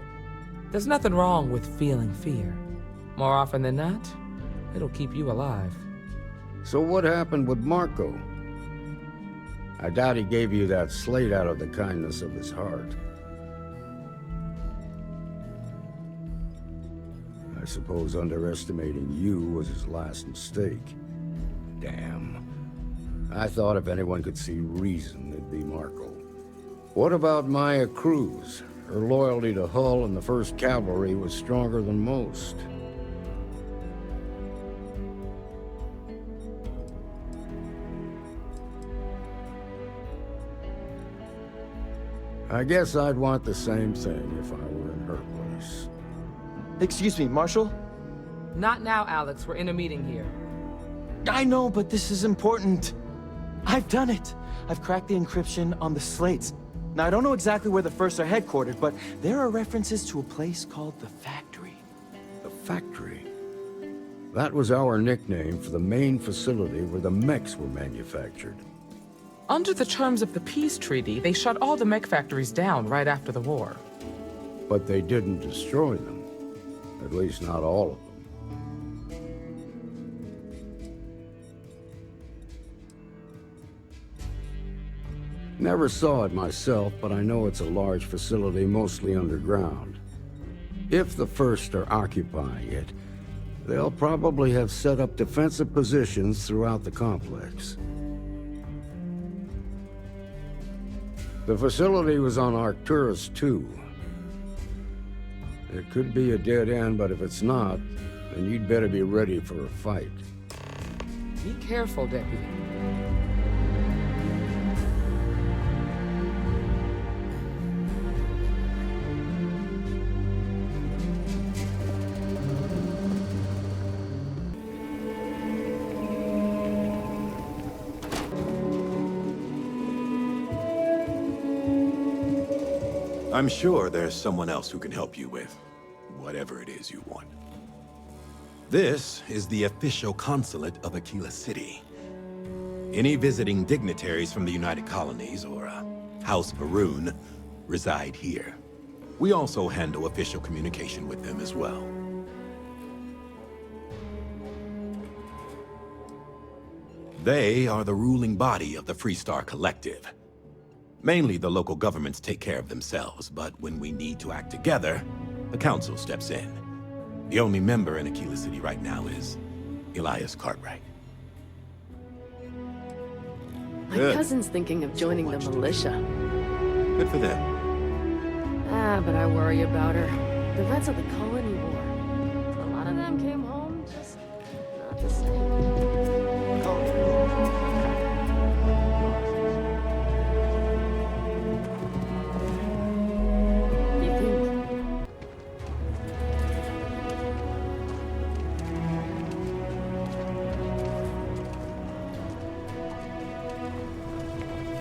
S1: There's nothing wrong with feeling fear. More often than not, it'll keep you alive.
S24: So what happened with Marko? I doubt he gave you that slate out of the kindness of his heart. I suppose underestimating you was his last mistake. Damn. I thought if anyone could see reason, it'd be Marko. What about Maya Cruz? Her loyalty to Hull and the 1st Cavalry was stronger than most. I guess I'd want the same thing if I were in her place.
S7: Excuse me, Marshal?
S1: Not now, Alex. We're in a meeting here.
S7: I know, but this is important.
S4: I've done it! I've cracked the encryption on the slates. Now, I don't know exactly where the First are headquartered, but there are references to a place called the Factory.
S24: The Factory? That was our nickname for the main facility where the mechs were manufactured.
S1: Under the terms of the peace treaty, they shut all the mech factories down right after the war.
S24: But they didn't destroy them. At least not all of them. Never saw it myself, but I know it's a large facility mostly underground. If the First are occupying it, they'll probably have set up defensive positions throughout the complex. The facility was on Arcturus 2. It could be a dead end, but if it's not, then you'd better be ready for a fight.
S1: Be careful, Deputy.
S5: I'm sure there's someone else who can help you with whatever it is you want. This is the official consulate of Akila City. Any visiting dignitaries from the United Colonies or House Varun reside here. We also handle official communication with them as well. They are the ruling body of the FreeStar Collective. Mainly, the local governments take care of themselves, but when we need to act together, the Council steps in. The only member in Akila City right now is Elias Cartwright.
S13: My cousin's thinking of joining the militia.
S5: Good for them.
S13: But I worry about her. The Reds of the Colony War. A lot of them came home just not the same.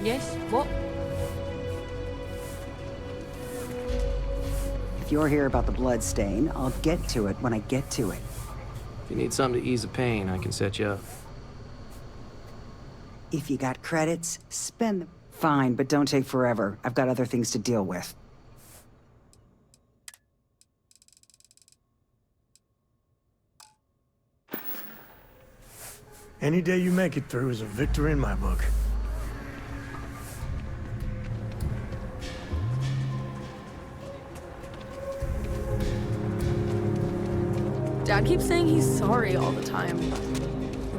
S14: Yes? What?
S19: If you're here about the blood stain, I'll get to it when I get to it.
S18: If you need something to ease the pain, I can set you up.
S19: If you got credits, spend them. Fine, but don't take forever. I've got other things to deal with.
S3: Any day you make it through is a victory in my book.
S16: Dad keeps saying he's sorry all the time.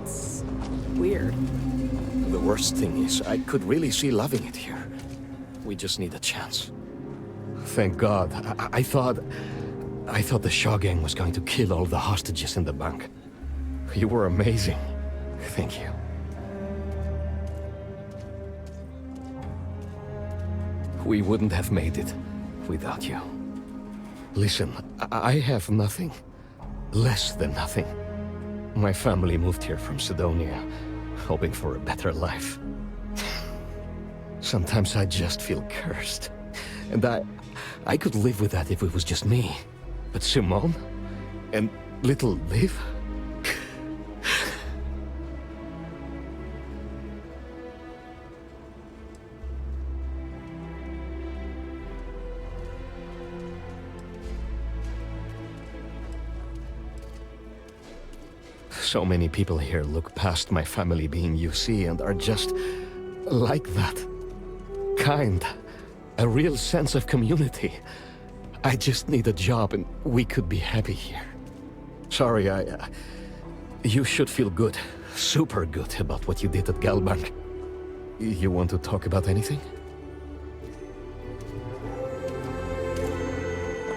S16: It's weird.
S25: The worst thing is, I could really see loving it here. We just need a chance. Thank God. I thought the Shaw gang was going to kill all the hostages in the bank. You were amazing. Thank you. We wouldn't have made it without you. Listen, I have nothing. Less than nothing. My family moved here from Sidonia, hoping for a better life. Sometimes I just feel cursed. And I could live with that if it was just me. But Simone? And little Liv? So many people here look past my family being UC and are just like that. Kind. A real sense of community. I just need a job and we could be happy here. Sorry, you should feel good. Super good about what you did at Galbank. You want to talk about anything?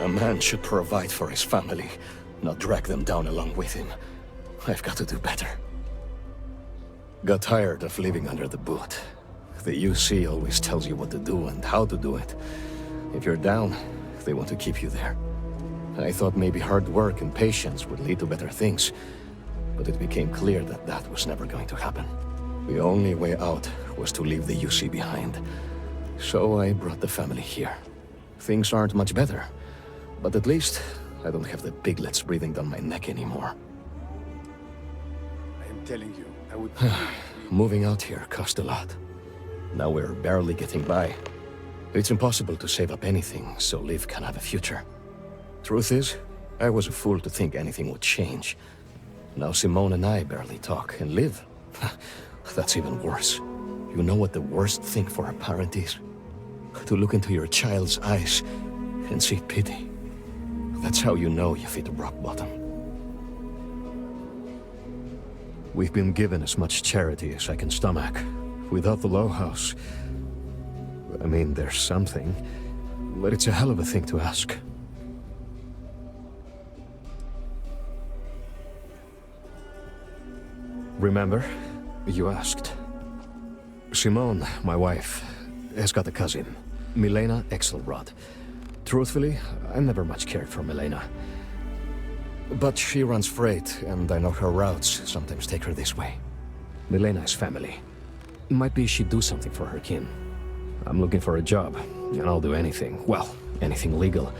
S25: A man should provide for his family, not drag them down along with him. I've got to do better. Got tired of living under the boot. The UC always tells you what to do and how to do it. If you're down, they want to keep you there. I thought maybe hard work and patience would lead to better things, but it became clear that that was never going to happen. The only way out was to leave the UC behind. So I brought the family here. Things aren't much better, but at least I don't have the piglets breathing down my neck anymore.
S10: I am telling you, I would...
S25: Moving out here cost a lot. Now we're barely getting by. It's impossible to save up anything so Liv can have a future. Truth is, I was a fool to think anything would change. Now Simone and I barely talk, and Liv... that's even worse. You know what the worst thing for a parent is? To look into your child's eyes and see pity. That's how you know you've hit rock bottom. We've been given as much charity as I can stomach. Without the Low House... I mean, there's something, but it's a hell of a thing to ask. Remember? You asked. Simone, my wife, has got a cousin, Milena Axelord. Truthfully, I never much cared for Milena. But she runs freight, and I know her routes sometimes take her this way. Milena is family. Might be she'd do something for her kin. I'm looking for a job, and I'll do anything. Well, anything legal.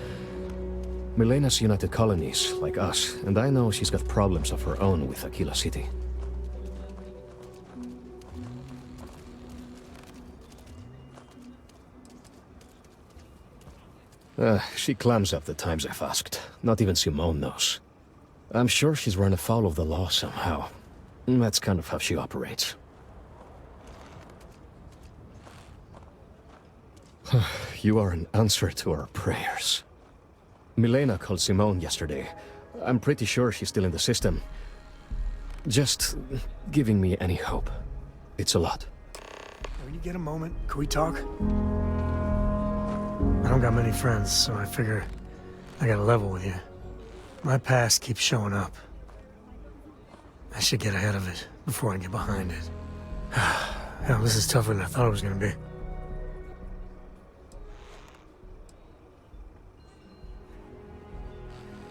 S25: Milena's United Colonies, like us, and I know she's got problems of her own with Akila City. She clams up the times I've asked. Not even Simone knows. I'm sure she's run afoul of the law somehow. That's kind of how she operates. You are an answer to our prayers. Milena called Simone yesterday. I'm pretty sure she's still in the system. Just giving me any hope. It's a lot.
S3: When you get a moment, can we talk? I don't got many friends, so I figure I gotta level with you. My past keeps showing up. I should get ahead of it before I get behind it. Hell, this is tougher than I thought it was gonna be.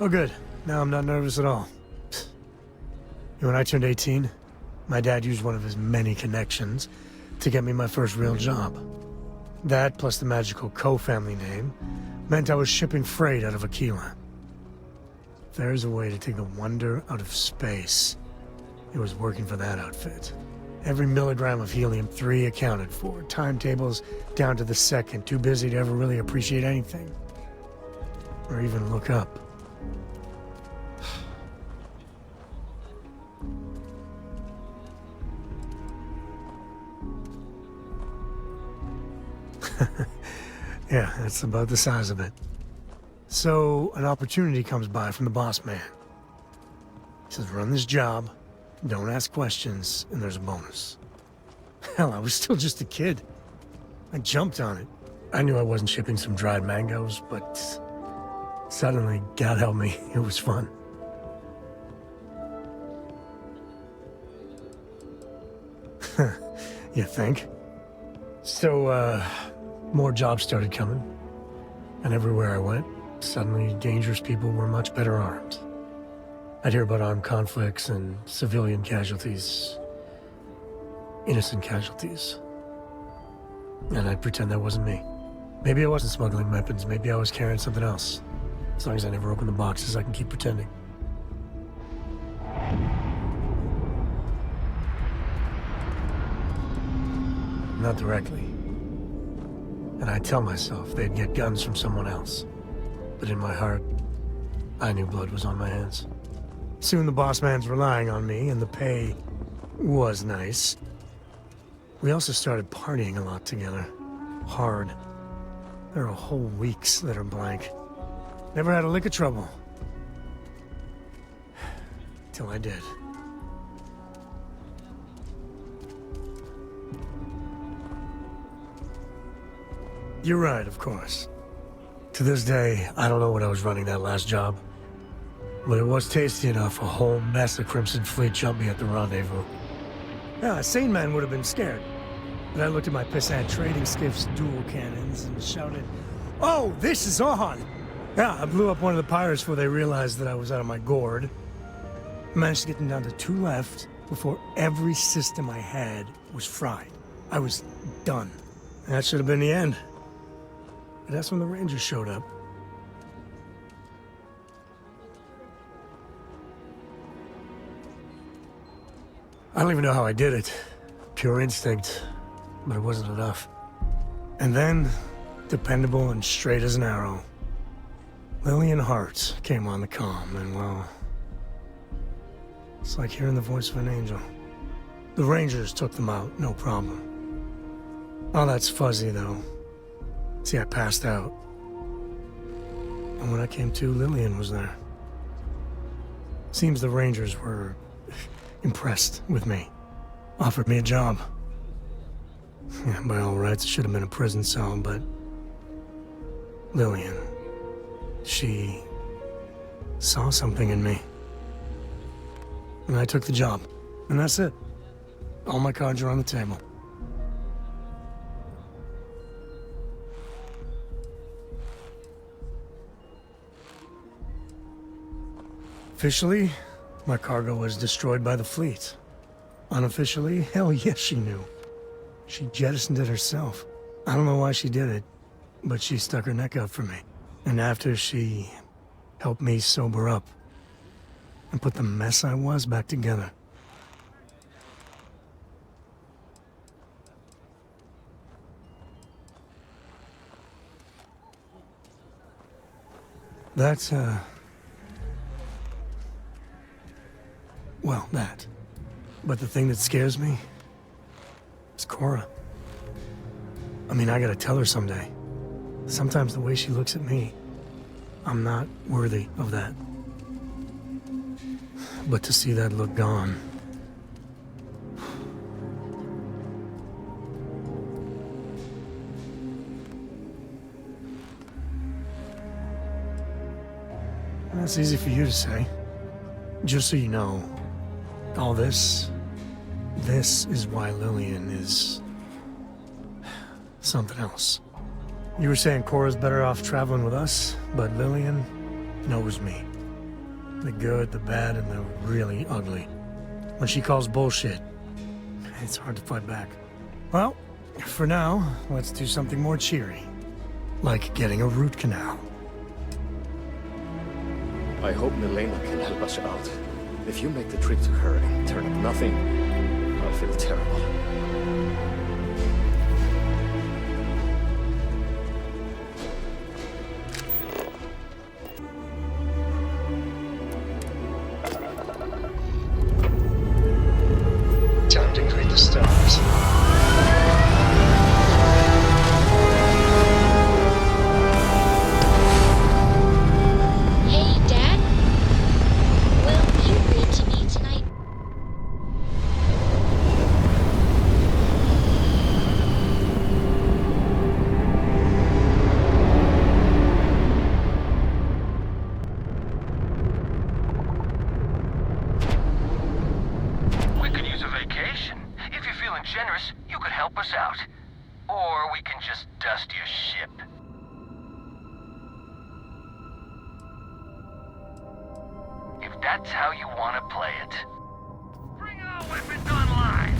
S3: Oh good, now I'm not nervous at all. When I turned 18, my dad used one of his many connections to get me my first real job. That, plus the magical co-family name, meant I was shipping freight out of Akila. If there's a way to take the wonder out of space, it was working for that outfit. Every milligram of helium-3 accounted for, timetables down to the second, too busy to ever really appreciate anything. Or even look up. Yeah, that's about the size of it. So, an opportunity comes by from the boss man. He says, run this job, don't ask questions, and there's a bonus. Hell, I was still just a kid. I jumped on it. I knew I wasn't shipping some dried mangoes, but suddenly, God help me, it was fun. You think? So, more jobs started coming. And everywhere I went, suddenly dangerous people were much better armed. I'd hear about armed conflicts and civilian casualties. Innocent casualties. And I'd pretend that wasn't me. Maybe I wasn't smuggling weapons, maybe I was carrying something else. As long as I never open the boxes, I can keep pretending. Not directly. And I'd tell myself they'd get guns from someone else. But in my heart, I knew blood was on my hands. Soon the boss man's relying on me, and the pay was nice. We also started partying a lot together. Hard. There are whole weeks that are blank. Never had a lick of trouble. Till I did. You're right, of course. To this day, I don't know what I was running that last job. But it was tasty enough a whole mess of Crimson Fleet jumped me at the rendezvous. Yeah, a sane man would have been scared. But I looked at my pissant trading skiff's dual cannons and shouted, "Oh, this is on!" Yeah, I blew up one of the pirates before they realized that I was out of my gourd. Managed to get them down to 2 left, before every system I had was fried. I was done. And that should have been the end. But that's when the Rangers showed up. I don't even know how I did it. Pure instinct, but it wasn't enough. And then, dependable and straight as an arrow, Lillian Hart came on the comm, and well, it's like hearing the voice of an angel. The Rangers took them out, no problem. Oh, that's fuzzy, though. See, I passed out. And when I came to, Lillian was there. Seems the Rangers were impressed with me. Offered me a job. Yeah, by all rights, it should have been a prison cell, but Lillian, she saw something in me. And I took the job. And that's it. All my cards are on the table. Officially, my cargo was destroyed by the fleet. Unofficially, hell yes, she knew. She jettisoned it herself. I don't know why she did it, but she stuck her neck out for me. And after she helped me sober up and put the mess I was back together. That's, well, that. But the thing that scares me is Cora. I mean, I gotta tell her someday. Sometimes the way she looks at me, I'm not worthy of that. But to see that look gone... That's easy for you to say. Just so you know, all this is why Lillian is something else. You were saying Cora's better off traveling with us, but Lillian knows me. The good, the bad, and the really ugly. When she calls bullshit, it's hard to fight back. Well, for now, let's do something more cheery. Like getting a root canal.
S25: I hope Milena can help us out. If you make the trip to her and turn up nothing, I'll feel terrible.
S3: Time to greet the stars.
S2: That's how you want to play it. Bring our weapons online!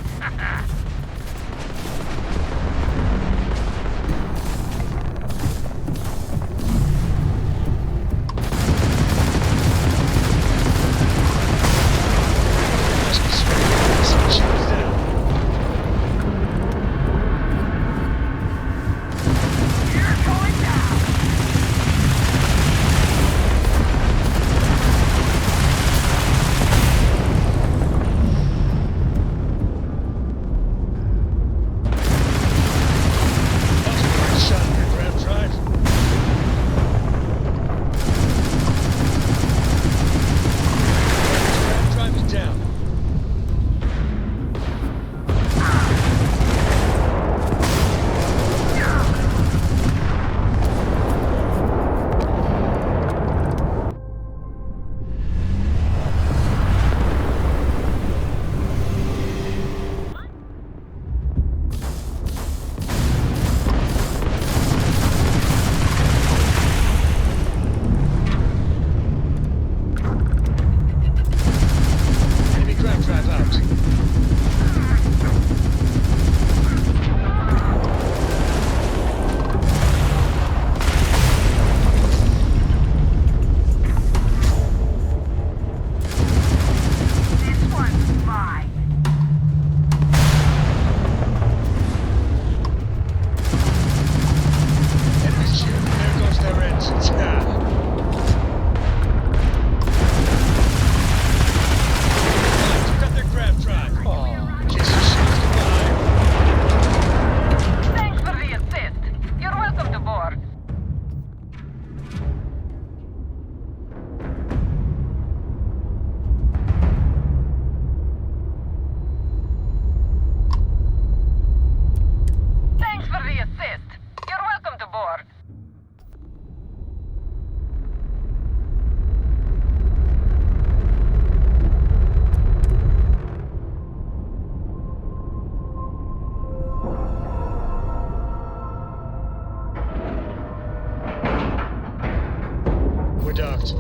S6: Alert.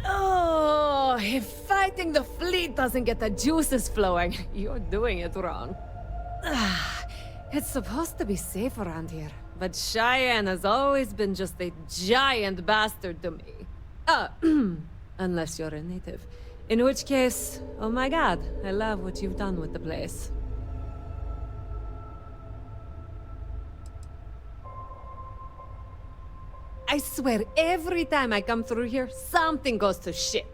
S13: Oh, if fighting the fleet doesn't get the juices flowing, you're doing it wrong. It's supposed to be safe around here, but Cheyenne has always been just a giant bastard to me. Unless you're a native. In which case, oh my god, I love what you've done with the place. I swear, every time I come through here, something goes to shit.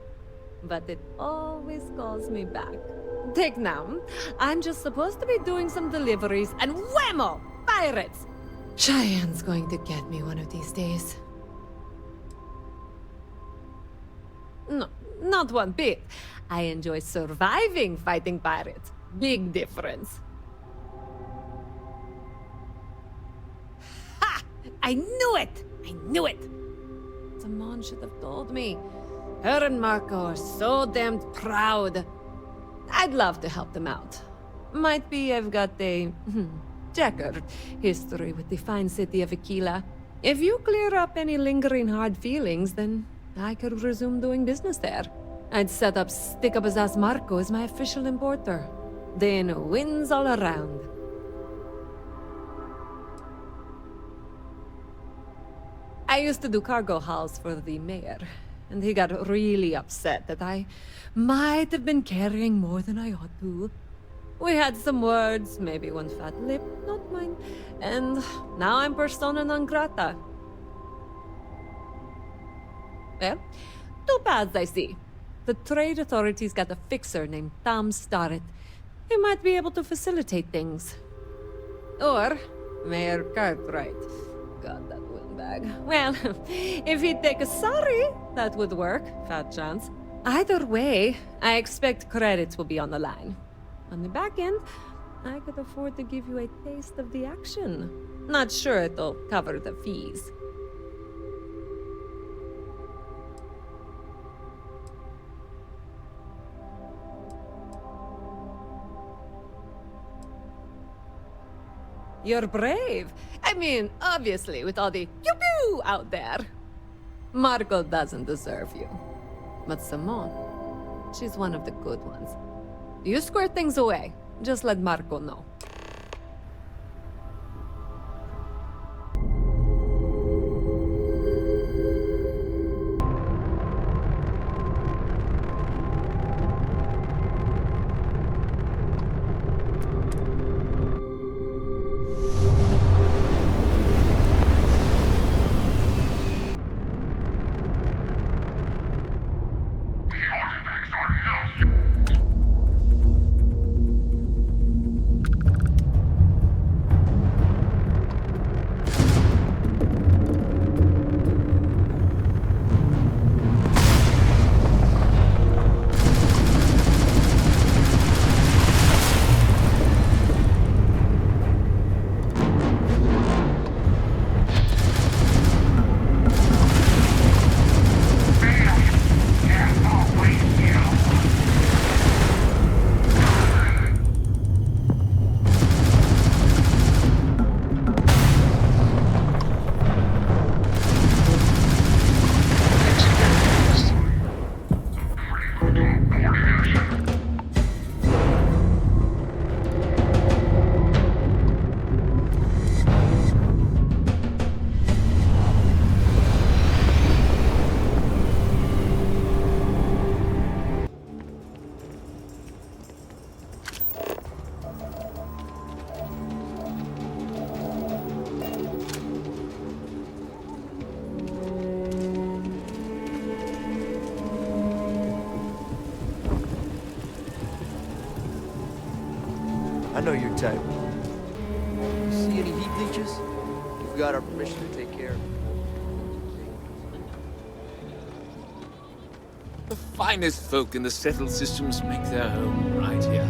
S13: But it always calls me back. Take now. I'm just supposed to be doing some deliveries, and whammo! Pirates! Cheyenne's going to get me one of these days. No, not one bit. I enjoy surviving fighting pirates. Big difference. Ha! I knew it! I knew it! Simone should have told me. Her and Marko are so damned proud. I'd love to help them out. Might be I've got a checkered history with the fine city of Akila. If you clear up any lingering hard feelings, then I could resume doing business there. I'd set up stick-up-his-ass Marko as my official importer. Then wins all around. I used to do cargo hauls for the mayor, and he got really upset that I might have been carrying more than I ought to. We had some words, maybe one fat lip, not mine, and now I'm persona non grata. Well, two paths I see. The trade authorities got a fixer named Tom Starrett. He might be able to facilitate things. Or Mayor Cartwright. God, that windbag. Well, if he'd take a sorry, that would work. Fat chance. Either way, I expect credits will be on the line. On the back end, I could afford to give you a taste of the action. Not sure it'll cover the fees. You're brave. I mean, obviously, with all the pew-pew out there. Marko doesn't deserve you. But Simone, she's one of the good ones. You square things away. Just let Marko know.
S9: I know your type. You see any heat leeches? You've got our permission to take care of it.
S12: The finest folk in the settled systems make their home right here.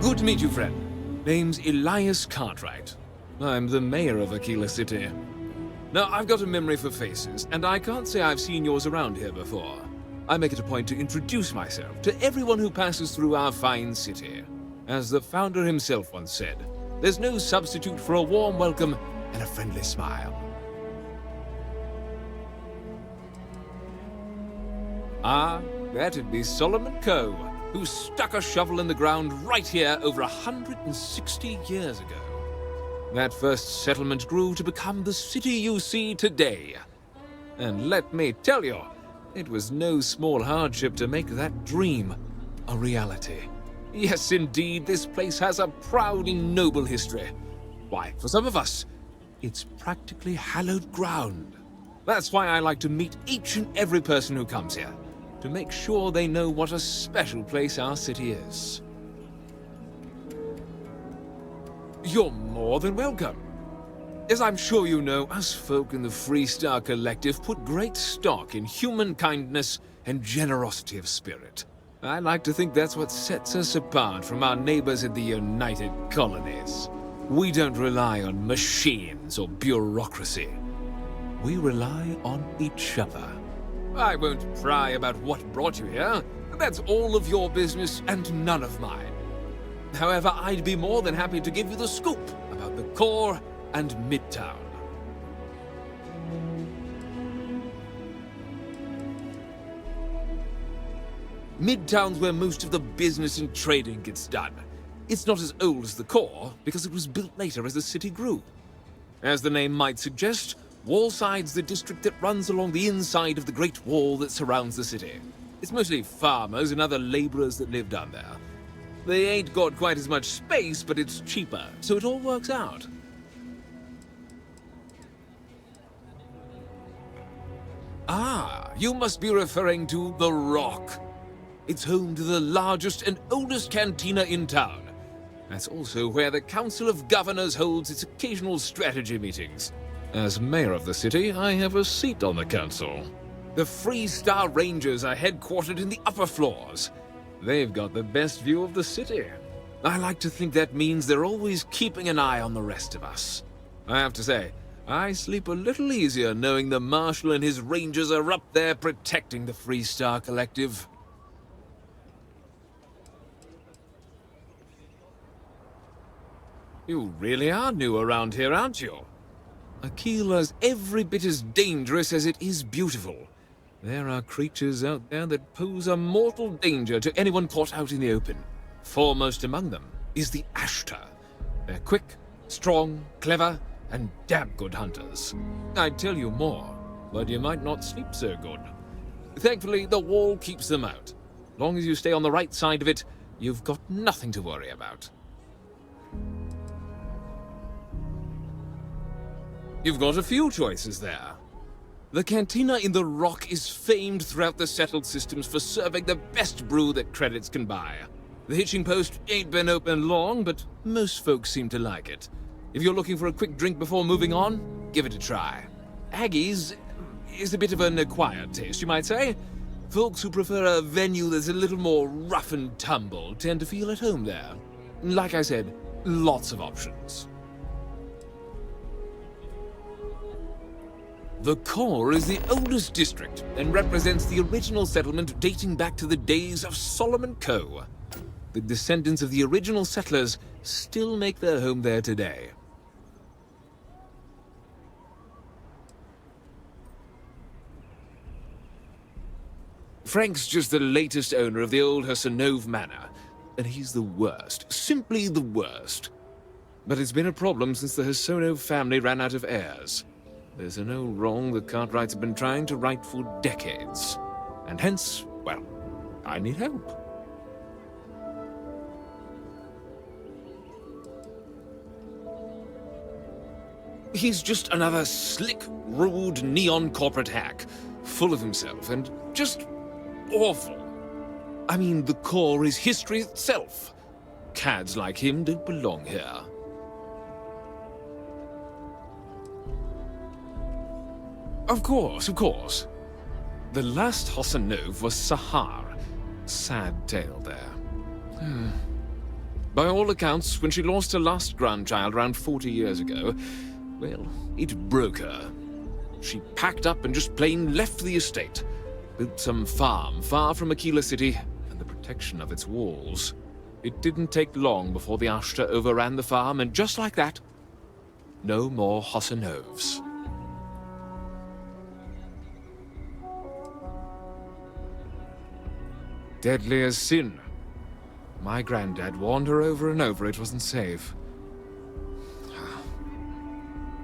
S12: Good to meet you, friend. Name's Elias Cartwright. I'm the mayor of Akila City. Now, I've got a memory for faces, and I can't say I've seen yours around here before. I make it a point to introduce myself to everyone who passes through our fine city. As the founder himself once said, there's no substitute for a warm welcome and a friendly smile. Ah, that'd be Solomon Coe, who stuck a shovel in the ground right here over 160 years ago. That first settlement grew to become the city you see today. And let me tell you, it was no small hardship to make that dream a reality. Yes, indeed, this place has a proud and noble history. Why, for some of us, it's practically hallowed ground. That's why I like to meet each and every person who comes here, to make sure they know what a special place our city is. You're more than welcome. As I'm sure you know, us folk in the FreeStar Collective put great stock in human kindness and generosity of spirit. I like to think that's what sets us apart from our neighbors in the United Colonies. We don't rely on machines or bureaucracy. We rely on each other. I won't pry about what brought you here. That's all of your business and none of mine. However, I'd be more than happy to give you the scoop about the core and Midtown. Midtown's where most of the business and trading gets done. It's not as old as the core, because it was built later as the city grew. As the name might suggest, Wallside's the district that runs along the inside of the Great Wall that surrounds the city. It's mostly farmers and other laborers that live down there. They ain't got quite as much space, but it's cheaper, so it all works out. Ah, you must be referring to The Rock. It's home to the largest and oldest cantina in town. That's also where the Council of Governors holds its occasional strategy meetings. As mayor of the city, I have a seat on the council. The FreeStar Rangers are headquartered in the upper floors. They've got the best view of the city. I like to think that means they're always keeping an eye on the rest of us. I have to say, I sleep a little easier knowing the Marshal and his Rangers are up there protecting the FreeStar Collective. You really are new around here, aren't you? Akila's every bit as dangerous as it is beautiful. There are creatures out there that pose a mortal danger to anyone caught out in the open. Foremost among them is the Ashtar. They're quick, strong, clever, and damn good hunters. I'd tell you more, but you might not sleep so good. Thankfully, the wall keeps them out. Long as you stay on the right side of it, you've got nothing to worry about. You've got a few choices there. The cantina in the Rock is famed throughout the settled systems for serving the best brew that credits can buy. The hitching post ain't been open long, but most folks seem to like it. If you're looking for a quick drink before moving on, give it a try. Aggie's is a bit of an acquired taste, you might say. Folks who prefer a venue that's a little more rough and tumble tend to feel at home there. Like I said, lots of options. The core is the oldest district and represents the original settlement dating back to the days of Solomon Coe. The descendants of the original settlers still make their home there today. Frank's just the latest owner of the old Hassanove Manor, and he's the worst, simply the worst. But it's been a problem since the Hassanove family ran out of heirs. There's an old wrong the Cartwrights have been trying to right for decades. And hence, well, I need help. He's just another slick, rude, neon corporate hack, full of himself and just awful. I mean, the core is history itself. Cads like him don't belong here. Of course, of course. The last Hassanove was Sahar. Sad tale there. By all accounts, when she lost her last grandchild around 40 years ago, well, it broke her. She packed up and just plain left the estate. built some farm far from Akila City and the protection of its walls. It didn't take long before the Ashta overran the farm, and just like that, no more Hossanovs. Deadly as sin. My granddad warned her over and over it wasn't safe.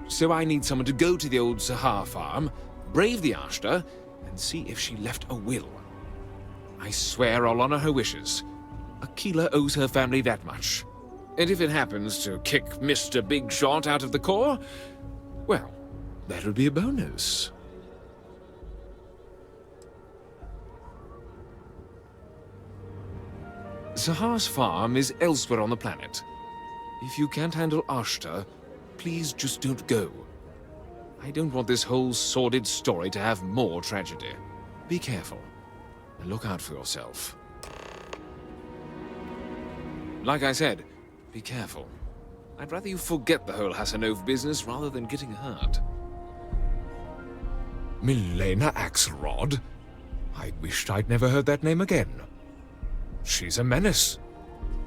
S12: So I need someone to go to the old Sahar farm, brave the Ashta, and see if she left a will. I swear I'll honor her wishes. Akila owes her family that much. And if it happens to kick Mr. Big Shot out of the Corps, well, that'll be a bonus. Sahar's farm is elsewhere on the planet. If you can't handle Ashta, please just don't go. I don't want this whole sordid story to have more tragedy. Be careful, and look out for yourself. Like I said, be careful. I'd rather you forget the whole Hassanov business rather than getting hurt. Milena Axelord? I wished I'd never heard that name again. She's a menace.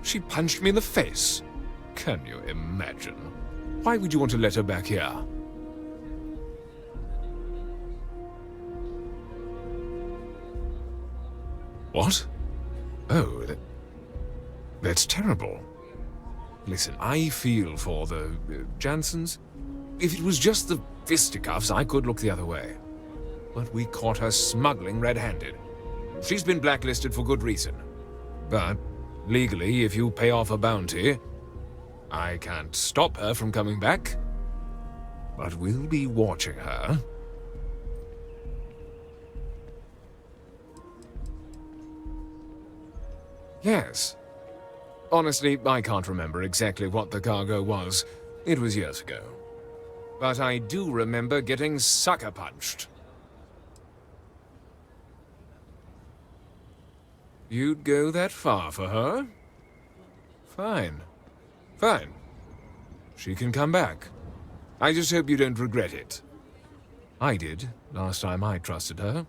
S12: She punched me in the face. Can you imagine? Why would you want to let her back here? What? Oh, that's terrible. Listen, I feel for the Jansons. If it was just the fisticuffs, I could look the other way. But we caught her smuggling red-handed. She's been blacklisted for good reason. But, legally, if you pay off a bounty, I can't stop her from coming back. But we'll be watching her. Yes. Honestly, I can't remember exactly what the cargo was. It was years ago. But I do remember getting sucker punched. You'd go that far for her? Fine. Fine. She can come back. I just hope you don't regret it. I did, last time I trusted her.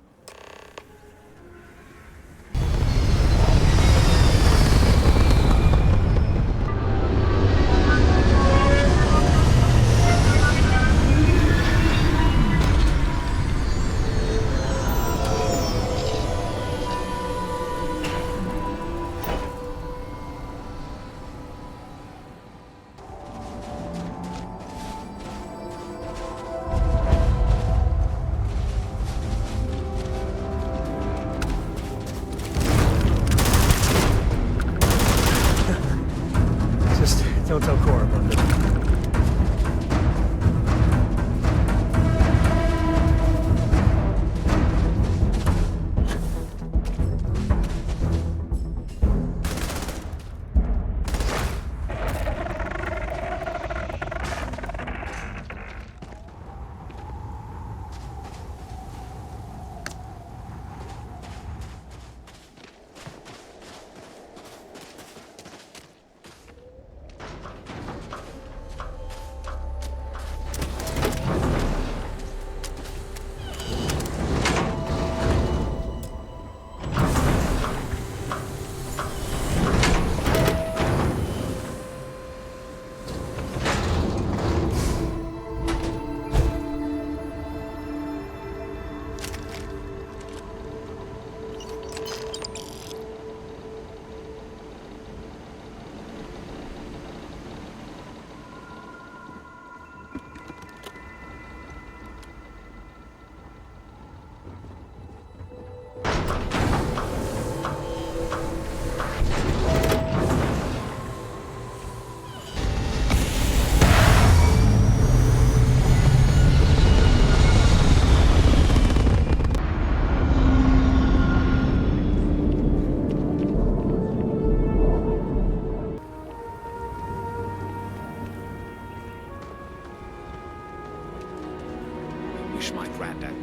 S3: Don't tell Cora about it.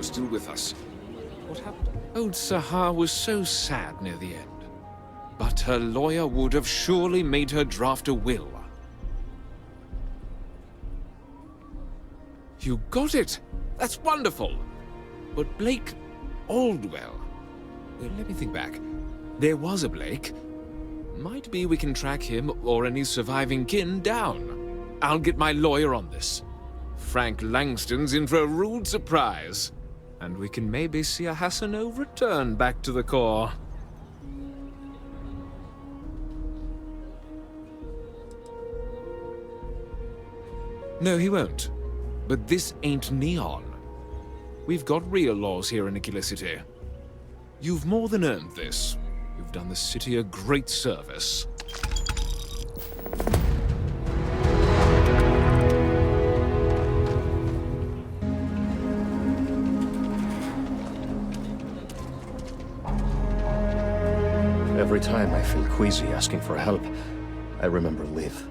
S12: Still with us. What happened? Old Sahar was so sad near the end. But her lawyer would have surely made her draft a will. You got it! That's wonderful! But Blake Aldwell, Let me think back. There was a Blake. Might be we can track him or any surviving kin down. I'll get my lawyer on this. Frank Langston's in for a rude surprise. And we can maybe see a Hassano return back to the core. No, he won't. But this ain't Neon. We've got real laws here in Akila City. You've more than earned this. You've done the city a great service.
S25: Every time I feel queasy asking for help, I remember Liv.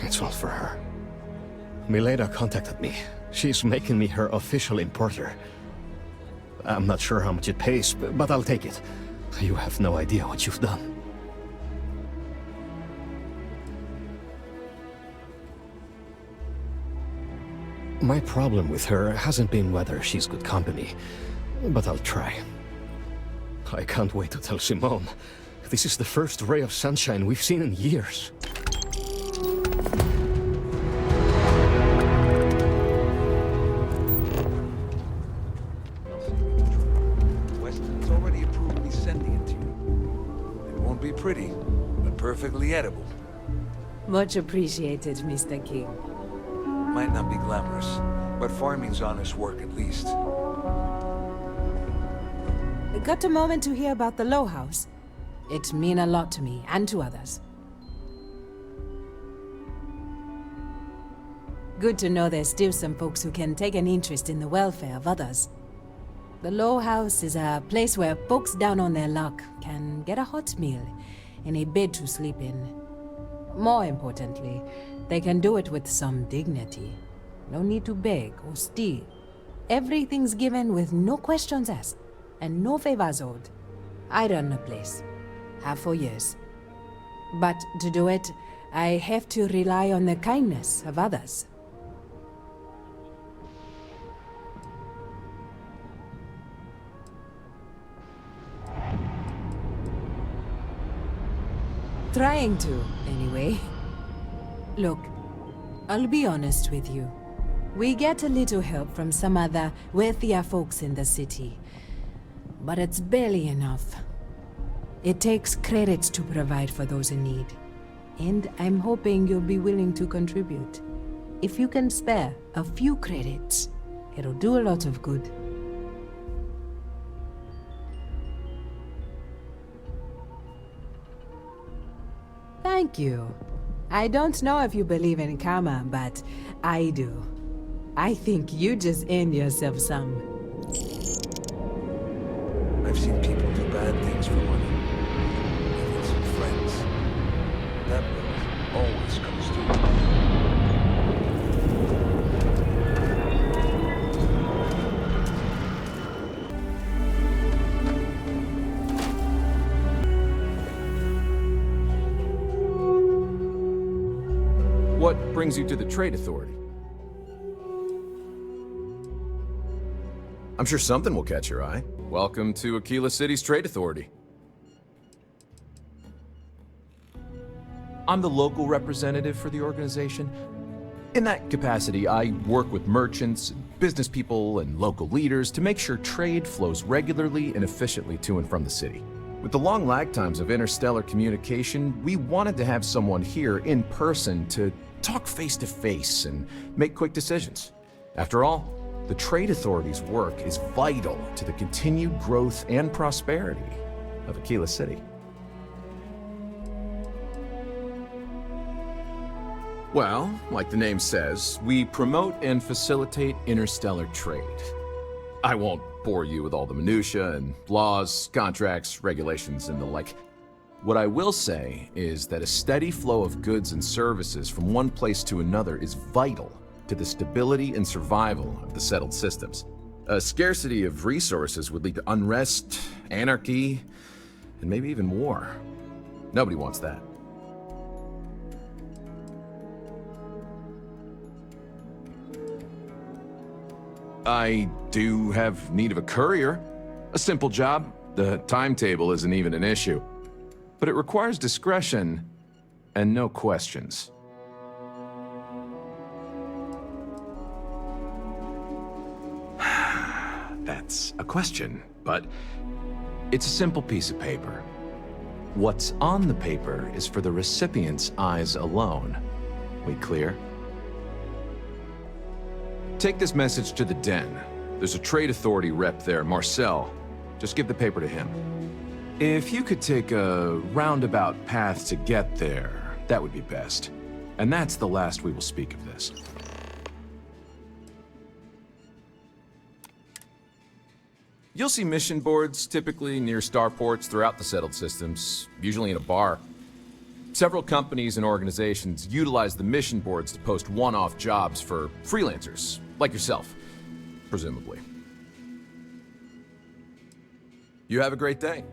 S25: It's all for her. Milena contacted me. She's making me her official importer. I'm not sure how much it pays, but I'll take it. You have no idea what you've done. My problem with her hasn't been whether she's good company, but I'll try. I can't wait to tell Simone. This is the first ray of sunshine we've seen in years.
S11: Weston's already approved me sending it to you. It won't be pretty, but perfectly edible.
S6: Much appreciated, Mr. King.
S11: Might not be glamorous, but farming's honest work at least.
S6: Got a moment to hear about the Low House? It mean a lot to me, and to others. Good to know there's still some folks who can take an interest in the welfare of others. The Low House is a place where folks down on their luck can get a hot meal and a bed to sleep in. More importantly, they can do it with some dignity. No need to beg or steal. Everything's given with no questions asked, and no favors owed. I run the place. Have for years. But to do it, I have to rely on the kindness of others. Trying to, anyway. Look, I'll be honest with you. We get a little help from some other wealthier folks in the city. But it's barely enough. It takes credits to provide for those in need. And I'm hoping you'll be willing to contribute. If you can spare a few credits, it'll do a lot of good. Thank you. I don't know if you believe in karma, but I do. I think you just earned yourself some.
S11: I've seen people do bad things for money. Even some friends. That road always comes through.
S7: What brings you to the Trade Authority? I'm sure something will catch your eye. Welcome to Akila City's Trade Authority.
S8: I'm the local representative for the organization. In that capacity, I work with merchants, business people, and local leaders to make sure trade flows regularly and efficiently to and from the city. With the long lag times of interstellar communication, we wanted to have someone here in person to talk face to face and make quick decisions. After all, the Trade Authority's work is vital to the continued growth and prosperity of Akila City.
S7: Well, like the name says, we promote and facilitate interstellar trade. I won't bore you with all the minutiae and laws, contracts, regulations, and the like. What I will say is that a steady flow of goods and services from one place to another is vital to the stability and survival of the settled systems. A scarcity of resources would lead to unrest, anarchy, and maybe even war. Nobody wants that. I do have need of a courier. A simple job,
S8: The timetable isn't even an issue. But it requires discretion and no questions. That's a question, but it's a simple piece of paper. What's on the paper is for the recipient's eyes alone. We clear? Take this message to the Den. There's a trade authority rep there, Marcel. Just give the paper to him. If you could take a roundabout path to get there, that would be best. And that's the last we will speak of this. You'll see mission boards typically near starports throughout the settled systems, usually in a bar. Several companies and organizations utilize the mission boards to post one-off jobs for freelancers, like yourself, presumably. You have a great day.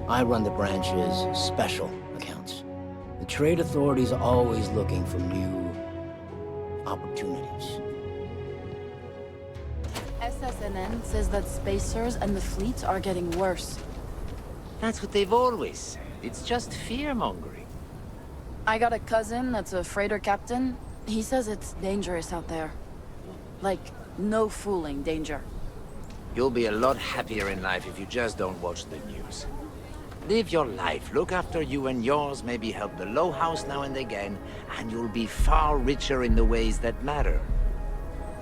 S18: I run the branch's special accounts. The trade authority's always looking for new opportunities.
S15: SSNN says that spacers and the fleet are getting worse.
S17: That's what they've always said. It's just fear-mongering.
S15: I got a cousin that's a freighter captain. He says it's dangerous out there. Like, no fooling danger.
S17: You'll be a lot happier in life if you just don't watch the news. Live your life, look after you and yours, maybe help the low house now and again, and you'll be far richer in the ways that matter.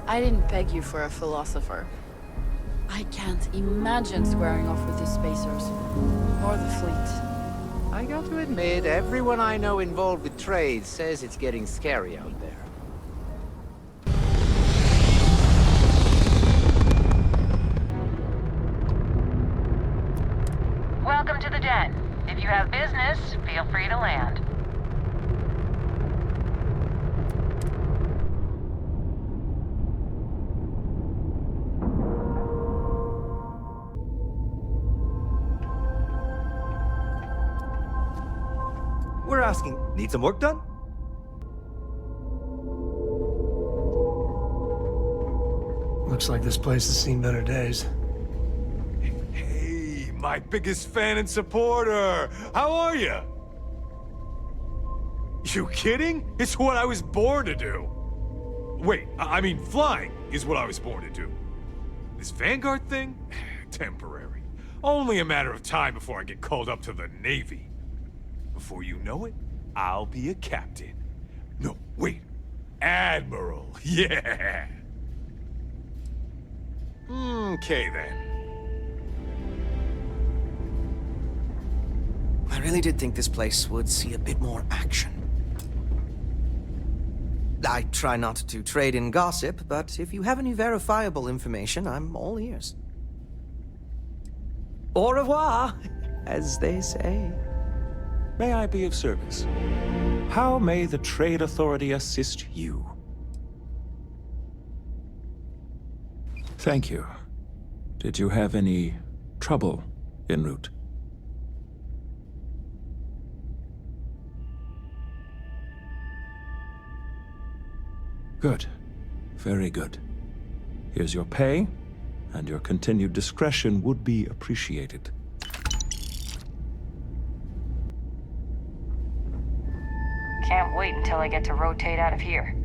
S15: I didn't peg you for a philosopher. I can't imagine squaring off with the spacers. Or the fleet.
S17: I got to admit, everyone I know involved with trade says it's getting scary out there.
S20: Welcome to the Den. If you have business, feel free to land.
S21: We're asking, need some work done?
S3: Looks like this place has seen better days.
S21: Hey, my biggest fan and supporter! How are you? You kidding? It's what I was born to do. Wait, I mean flying is what I was born to do. This Vanguard thing? Temporary. Only a matter of time before I get called up to the Navy. Before you know it, I'll be a captain. No, wait. Admiral. Yeah. Okay, then.
S22: I really did think this place would see a bit more action. I try not to trade in gossip, but if you have any verifiable information, I'm all ears. Au revoir, as they say.
S26: May I be of service? How may the Trade Authority assist you? Thank you. Did you have any trouble en route? Good. Very good. Here's your pay, and your continued discretion would be appreciated.
S20: Can't wait until I get to rotate out of here.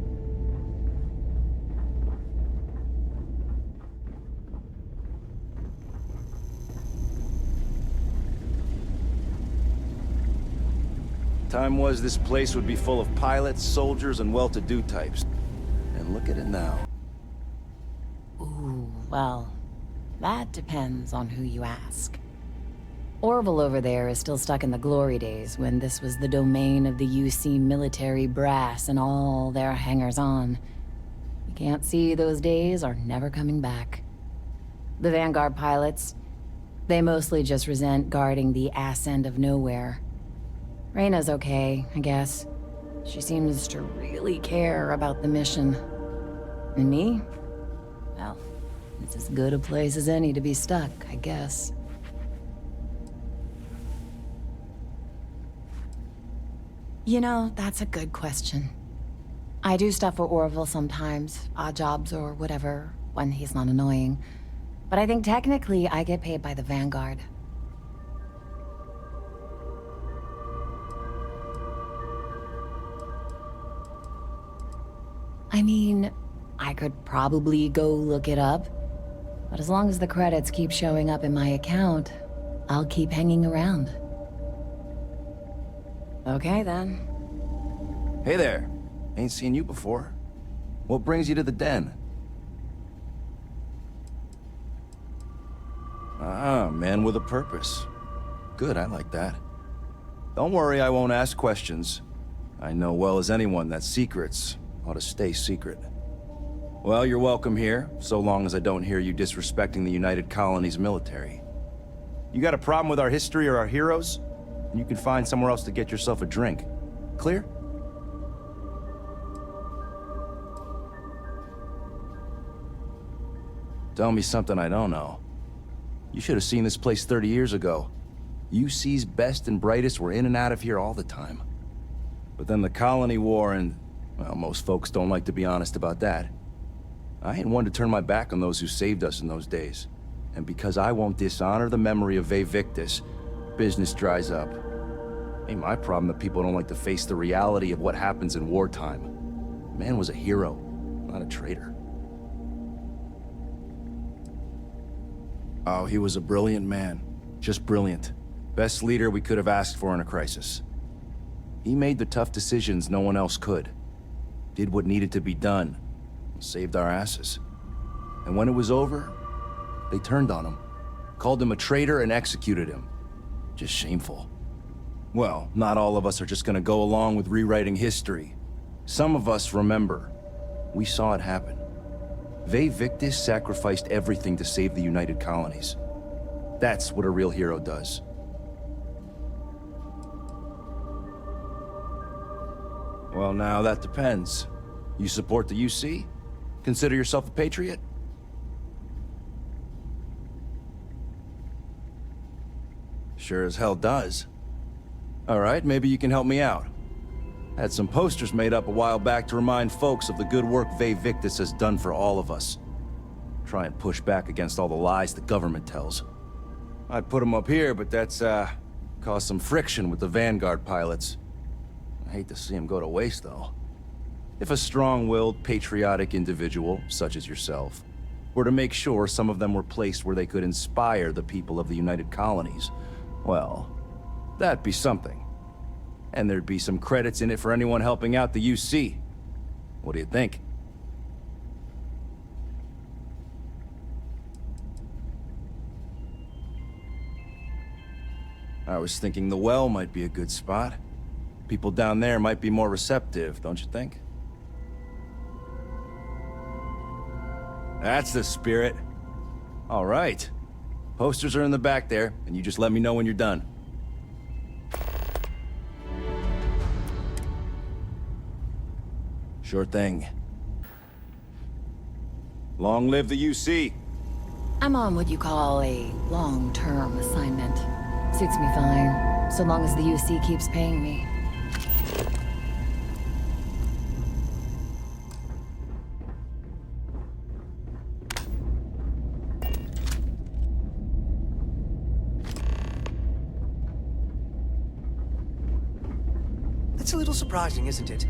S21: Time was this place would be full of pilots, soldiers, and well-to-do types. And look at it now.
S27: Ooh, well, that depends on who you ask. Orville over there is still stuck in the glory days when this was the domain of the UC military brass and all their hangers-on. You can't see those days are never coming back. The Vanguard pilots, they mostly just resent guarding the ass end of nowhere. Reyna's okay, I guess. She seems to really care about the mission. And me? Well, it's as good a place as any to be stuck, I guess. You know, that's a good question. I do stuff for Orville sometimes, odd jobs or whatever, when he's not annoying. But I think technically I get paid by the Vanguard. I mean, I could probably go look it up, but as long as the credits keep showing up in my account, I'll keep hanging around. Okay, then.
S1: Hey there. Ain't seen you before. What brings you to the den? Ah, man with a purpose. Good, I like that. Don't worry, I won't ask questions. I know well as anyone that secrets ought to stay secret. Well, you're welcome here, so long as I don't hear you disrespecting the United Colonies military. You got a problem with our history or our heroes? And you can find somewhere else to get yourself a drink. Clear? Tell me something I don't know. You should have seen this place 30 years ago. UC's best and brightest were in and out of here all the time. But then the Colony War and, well, most folks don't like to be honest about that. I ain't one to turn my back on those who saved us in those days. And because I won't dishonor the memory of Vae Victis, business dries up. Ain't my problem that people don't like to face the reality of what happens in wartime. Man was a hero, not a traitor. Oh, he was a brilliant man. Just brilliant. Best leader we could have asked for in a crisis. He made the tough decisions no one else could. Did what needed to be done. Saved our asses. And when it was over, they turned on him. Called him a traitor and executed him. Just shameful. Well, not all of us are just gonna go along with rewriting history. Some of us remember. We saw it happen. Vae Victis sacrificed everything to save the United Colonies. That's what a real hero does. Well, now that depends. You support the UC? Consider yourself a patriot? Sure as hell does. All right, maybe you can help me out. Had some posters made up a while back to remind folks of the good work Vae Victis has done for all of us. Try and push back against all the lies the government tells. I'd put them up here, but that's, caused some friction with the Vanguard pilots. I hate to see them go to waste, though. If a strong-willed, patriotic individual, such as yourself, were to make sure some of them were placed where they could inspire the people of the United Colonies, well, that'd be something. And there'd be some credits in it for anyone helping out the UC. What do you think? I was thinking the well might be a good spot. People down there might be more receptive, don't you think? That's the spirit. All right. Posters are in the back there, and you just let me know when you're done. Sure thing. Long live the UC.
S27: I'm on what you call a long-term assignment. Suits me fine, so long as the UC keeps paying me.
S22: That's a little surprising, isn't it?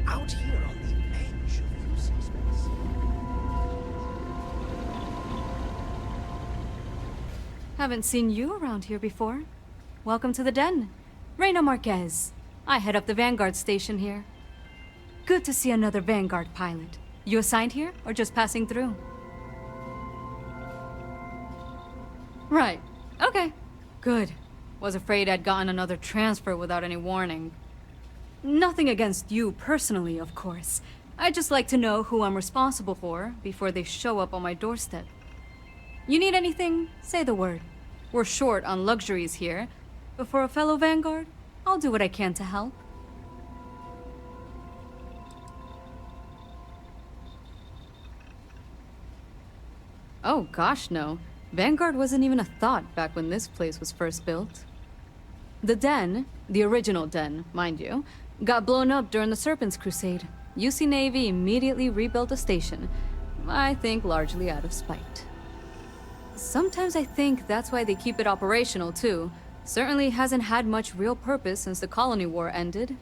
S22: Out here on the edge of UC space.
S4: Haven't seen you around here before. Welcome to the den. Reina Marquez. I head up the Vanguard station here. Good to see another Vanguard pilot. You assigned here, or just passing through? Right. Okay. Good. Was afraid I'd gotten another transfer without any warning. Nothing against you personally, of course. I'd just like to know who I'm responsible for before they show up on my doorstep. You need anything? Say the word. We're short on luxuries here, but for a fellow Vanguard, I'll do what I can to help. Oh gosh, no. Vanguard wasn't even a thought back when this place was first built. The den, the original den, mind you, got blown up during the Serpent's Crusade. UC Navy immediately rebuilt the station, I think largely out of spite. Sometimes I think that's why they keep it operational, too. Certainly hasn't had much real purpose since the colony war ended.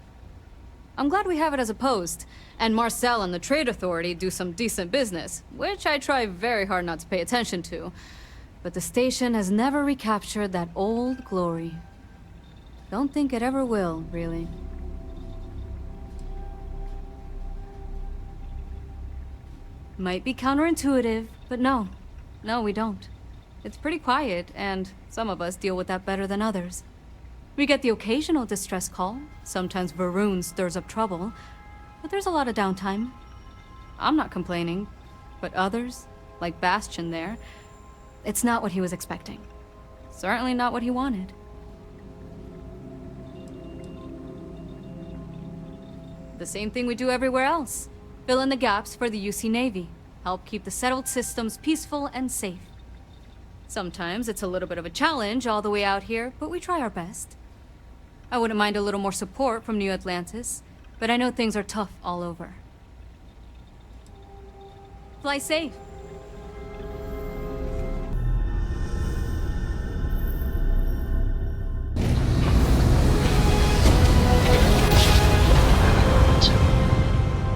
S4: I'm glad we have it as a post, and Marcel and the Trade Authority do some decent business, which I try very hard not to pay attention to. But the station has never recaptured that old glory. Don't think it ever will, really. Might be counterintuitive, but no. No, we don't. It's pretty quiet, and some of us deal with that better than others. We get the occasional distress call. Sometimes Varun stirs up trouble, but there's a lot of downtime. I'm not complaining, but others, like Bastion there, it's not what he was expecting. Certainly not what he wanted. The same thing we do everywhere else. Fill in the gaps for the UC Navy. Help keep the settled systems peaceful and safe. Sometimes it's a little bit of a challenge all the way out here, but we try our best. I wouldn't mind a little more support from New Atlantis, but I know things are tough all over. Fly safe.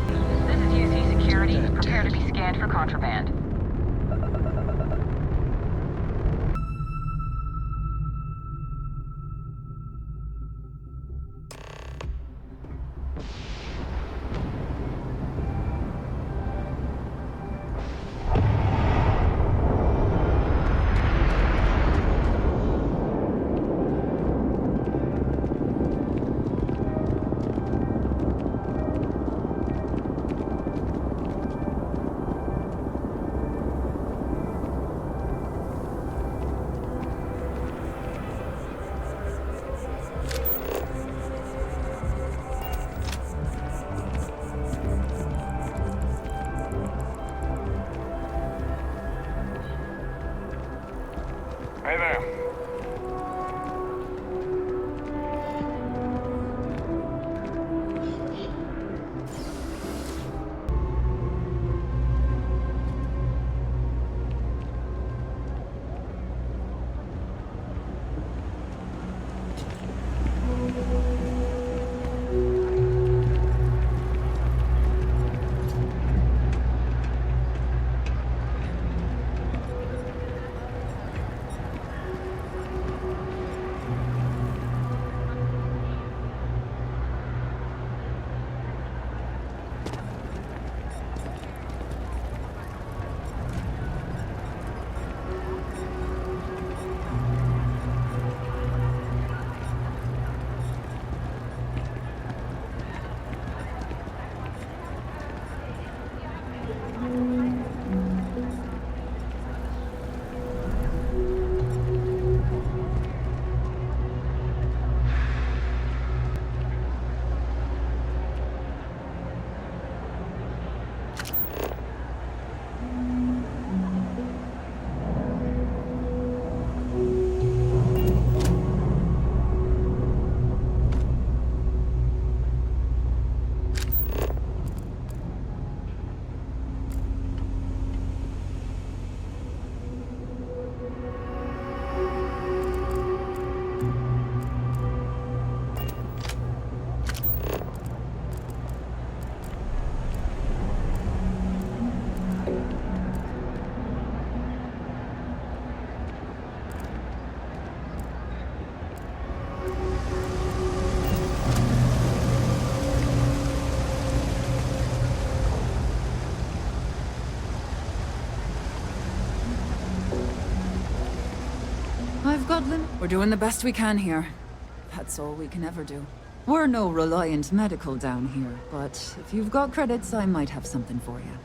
S20: This is UC Security. Prepare to be scanned for contraband.
S2: Hey there.
S5: We're doing the best we can here. That's all we can ever do. We're no Reliant Medical down here, but if you've got credits, I might have something for you.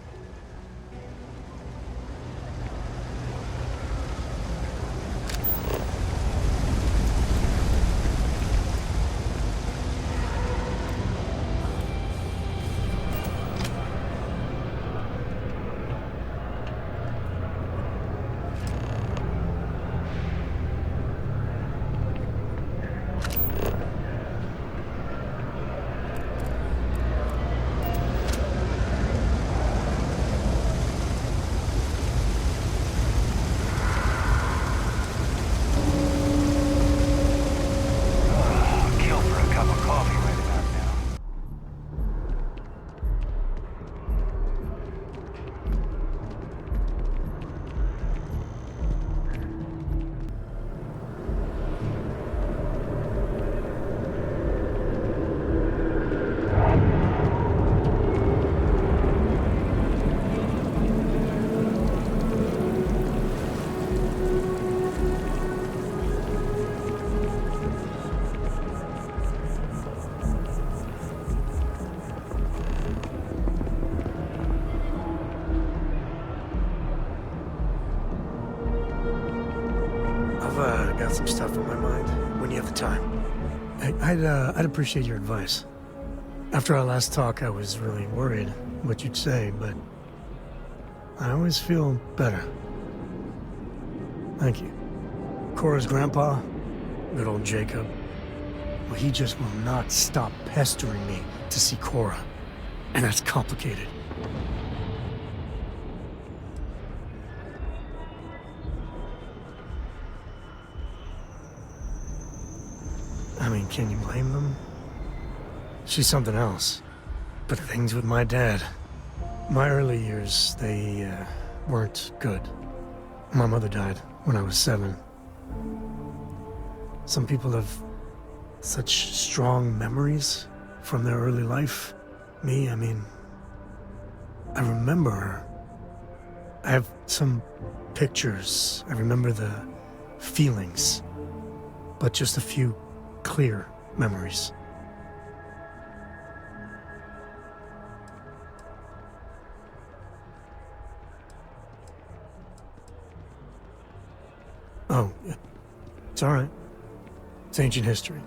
S3: got some stuff on my mind when you have the time. I'd appreciate your advice. After our last talk, I was really worried what you'd say, but I always feel better. Thank you. Cora's grandpa, good old Jacob, well, he just will not stop pestering me to see Cora, and that's complicated. I mean, can you blame them? She's something else. But things with my dad, my early years, they weren't good. My mother died when I was 7. Some people have such strong memories from their early life. Me, I mean, I remember her. I have some pictures. I remember the feelings, but just a few clear memories. Oh, it's all right. It's ancient history.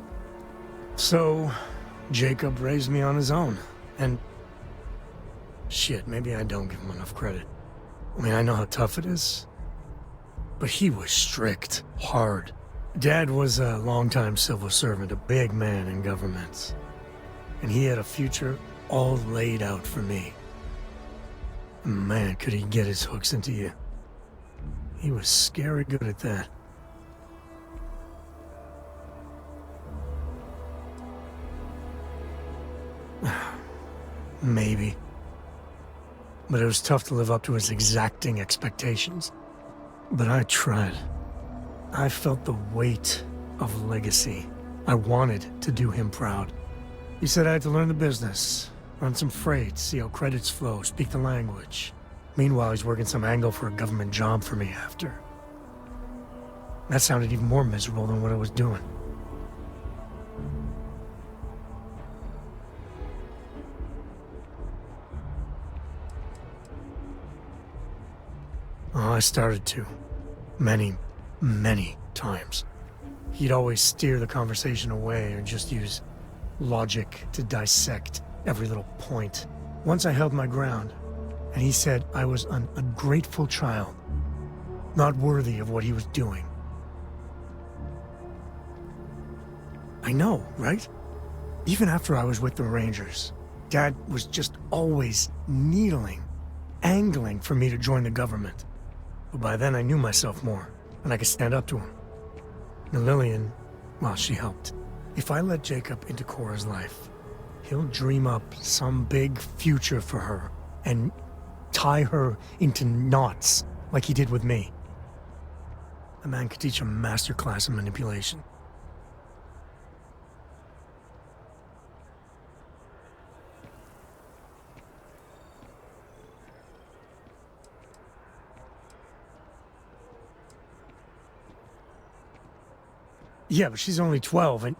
S3: So, Jacob raised me on his own, and shit, maybe I don't give him enough credit. I mean, I know how tough it is, but he was strict, hard. Dad was a longtime civil servant, a big man in government, and he had a future all laid out for me. Man, could he get his hooks into you. He was scary good at that. Maybe. But it was tough to live up to his exacting expectations. But I tried. I felt the weight of legacy. I wanted to do him proud. He said I had to learn the business, run some freight, see how credits flow, speak the language. Meanwhile, he's working some angle for a government job for me after. That sounded even more miserable than what I was doing. Oh, I started to. Many times. He'd always steer the conversation away or just use logic to dissect every little point. Once I held my ground, and he said I was an ungrateful child, not worthy of what he was doing. I know, right? Even after I was with the Rangers, Dad was just always needling, angling for me to join the government. But by then I knew myself more, and I could stand up to him. And Lillian, well, she helped. If I let Jacob into Cora's life, he'll dream up some big future for her, and tie her into knots like he did with me. A man could teach a masterclass in manipulation. Yeah, but she's only 12 and...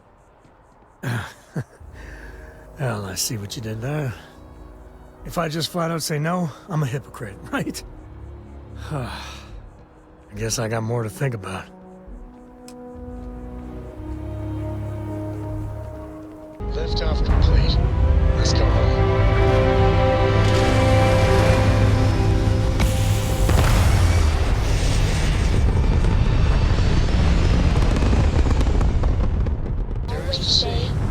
S3: Well, I see what you did there. If I just flat out say no, I'm a hypocrite, right? I guess I got more to think about. Liftoff complete. Let's go home.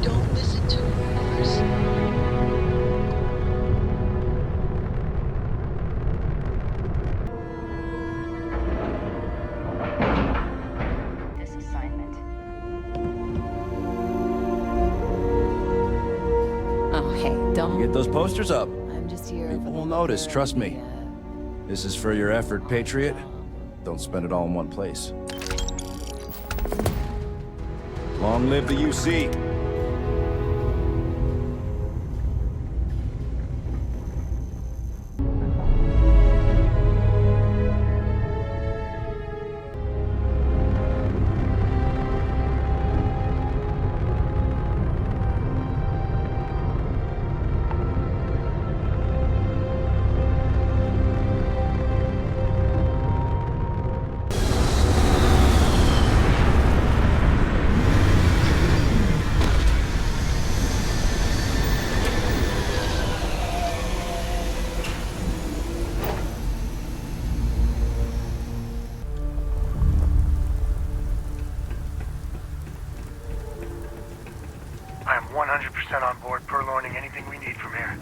S10: Don't listen to rumors.
S20: This assignment.
S27: Oh, hey, don't...
S1: Get those posters up.
S27: I'm just here.
S1: People will notice, trust me. This is for your effort, Patriot. Don't spend it all in one place. Long live the UC!
S3: 100% on board, purloining anything we need from here.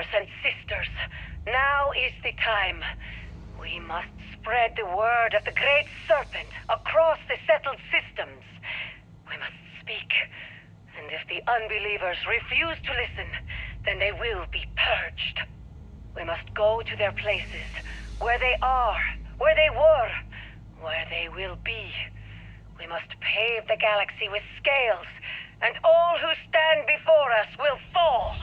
S9: brothers and sisters, now is the time. We must spread the word of the Great Serpent across the settled systems. We must speak, and if the unbelievers refuse to listen, then they will be purged. We must go to their places, where they are, where they were, where they will be. We must pave the galaxy with scales, and all who stand before us will fall.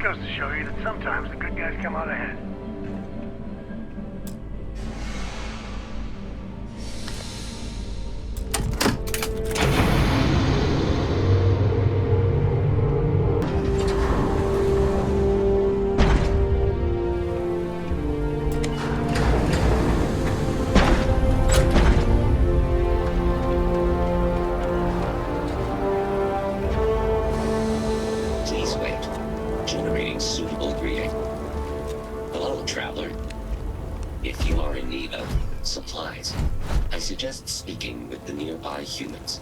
S13: Goes to show you that sometimes the good guys come out ahead.
S14: Supplies. I suggest speaking with the nearby humans.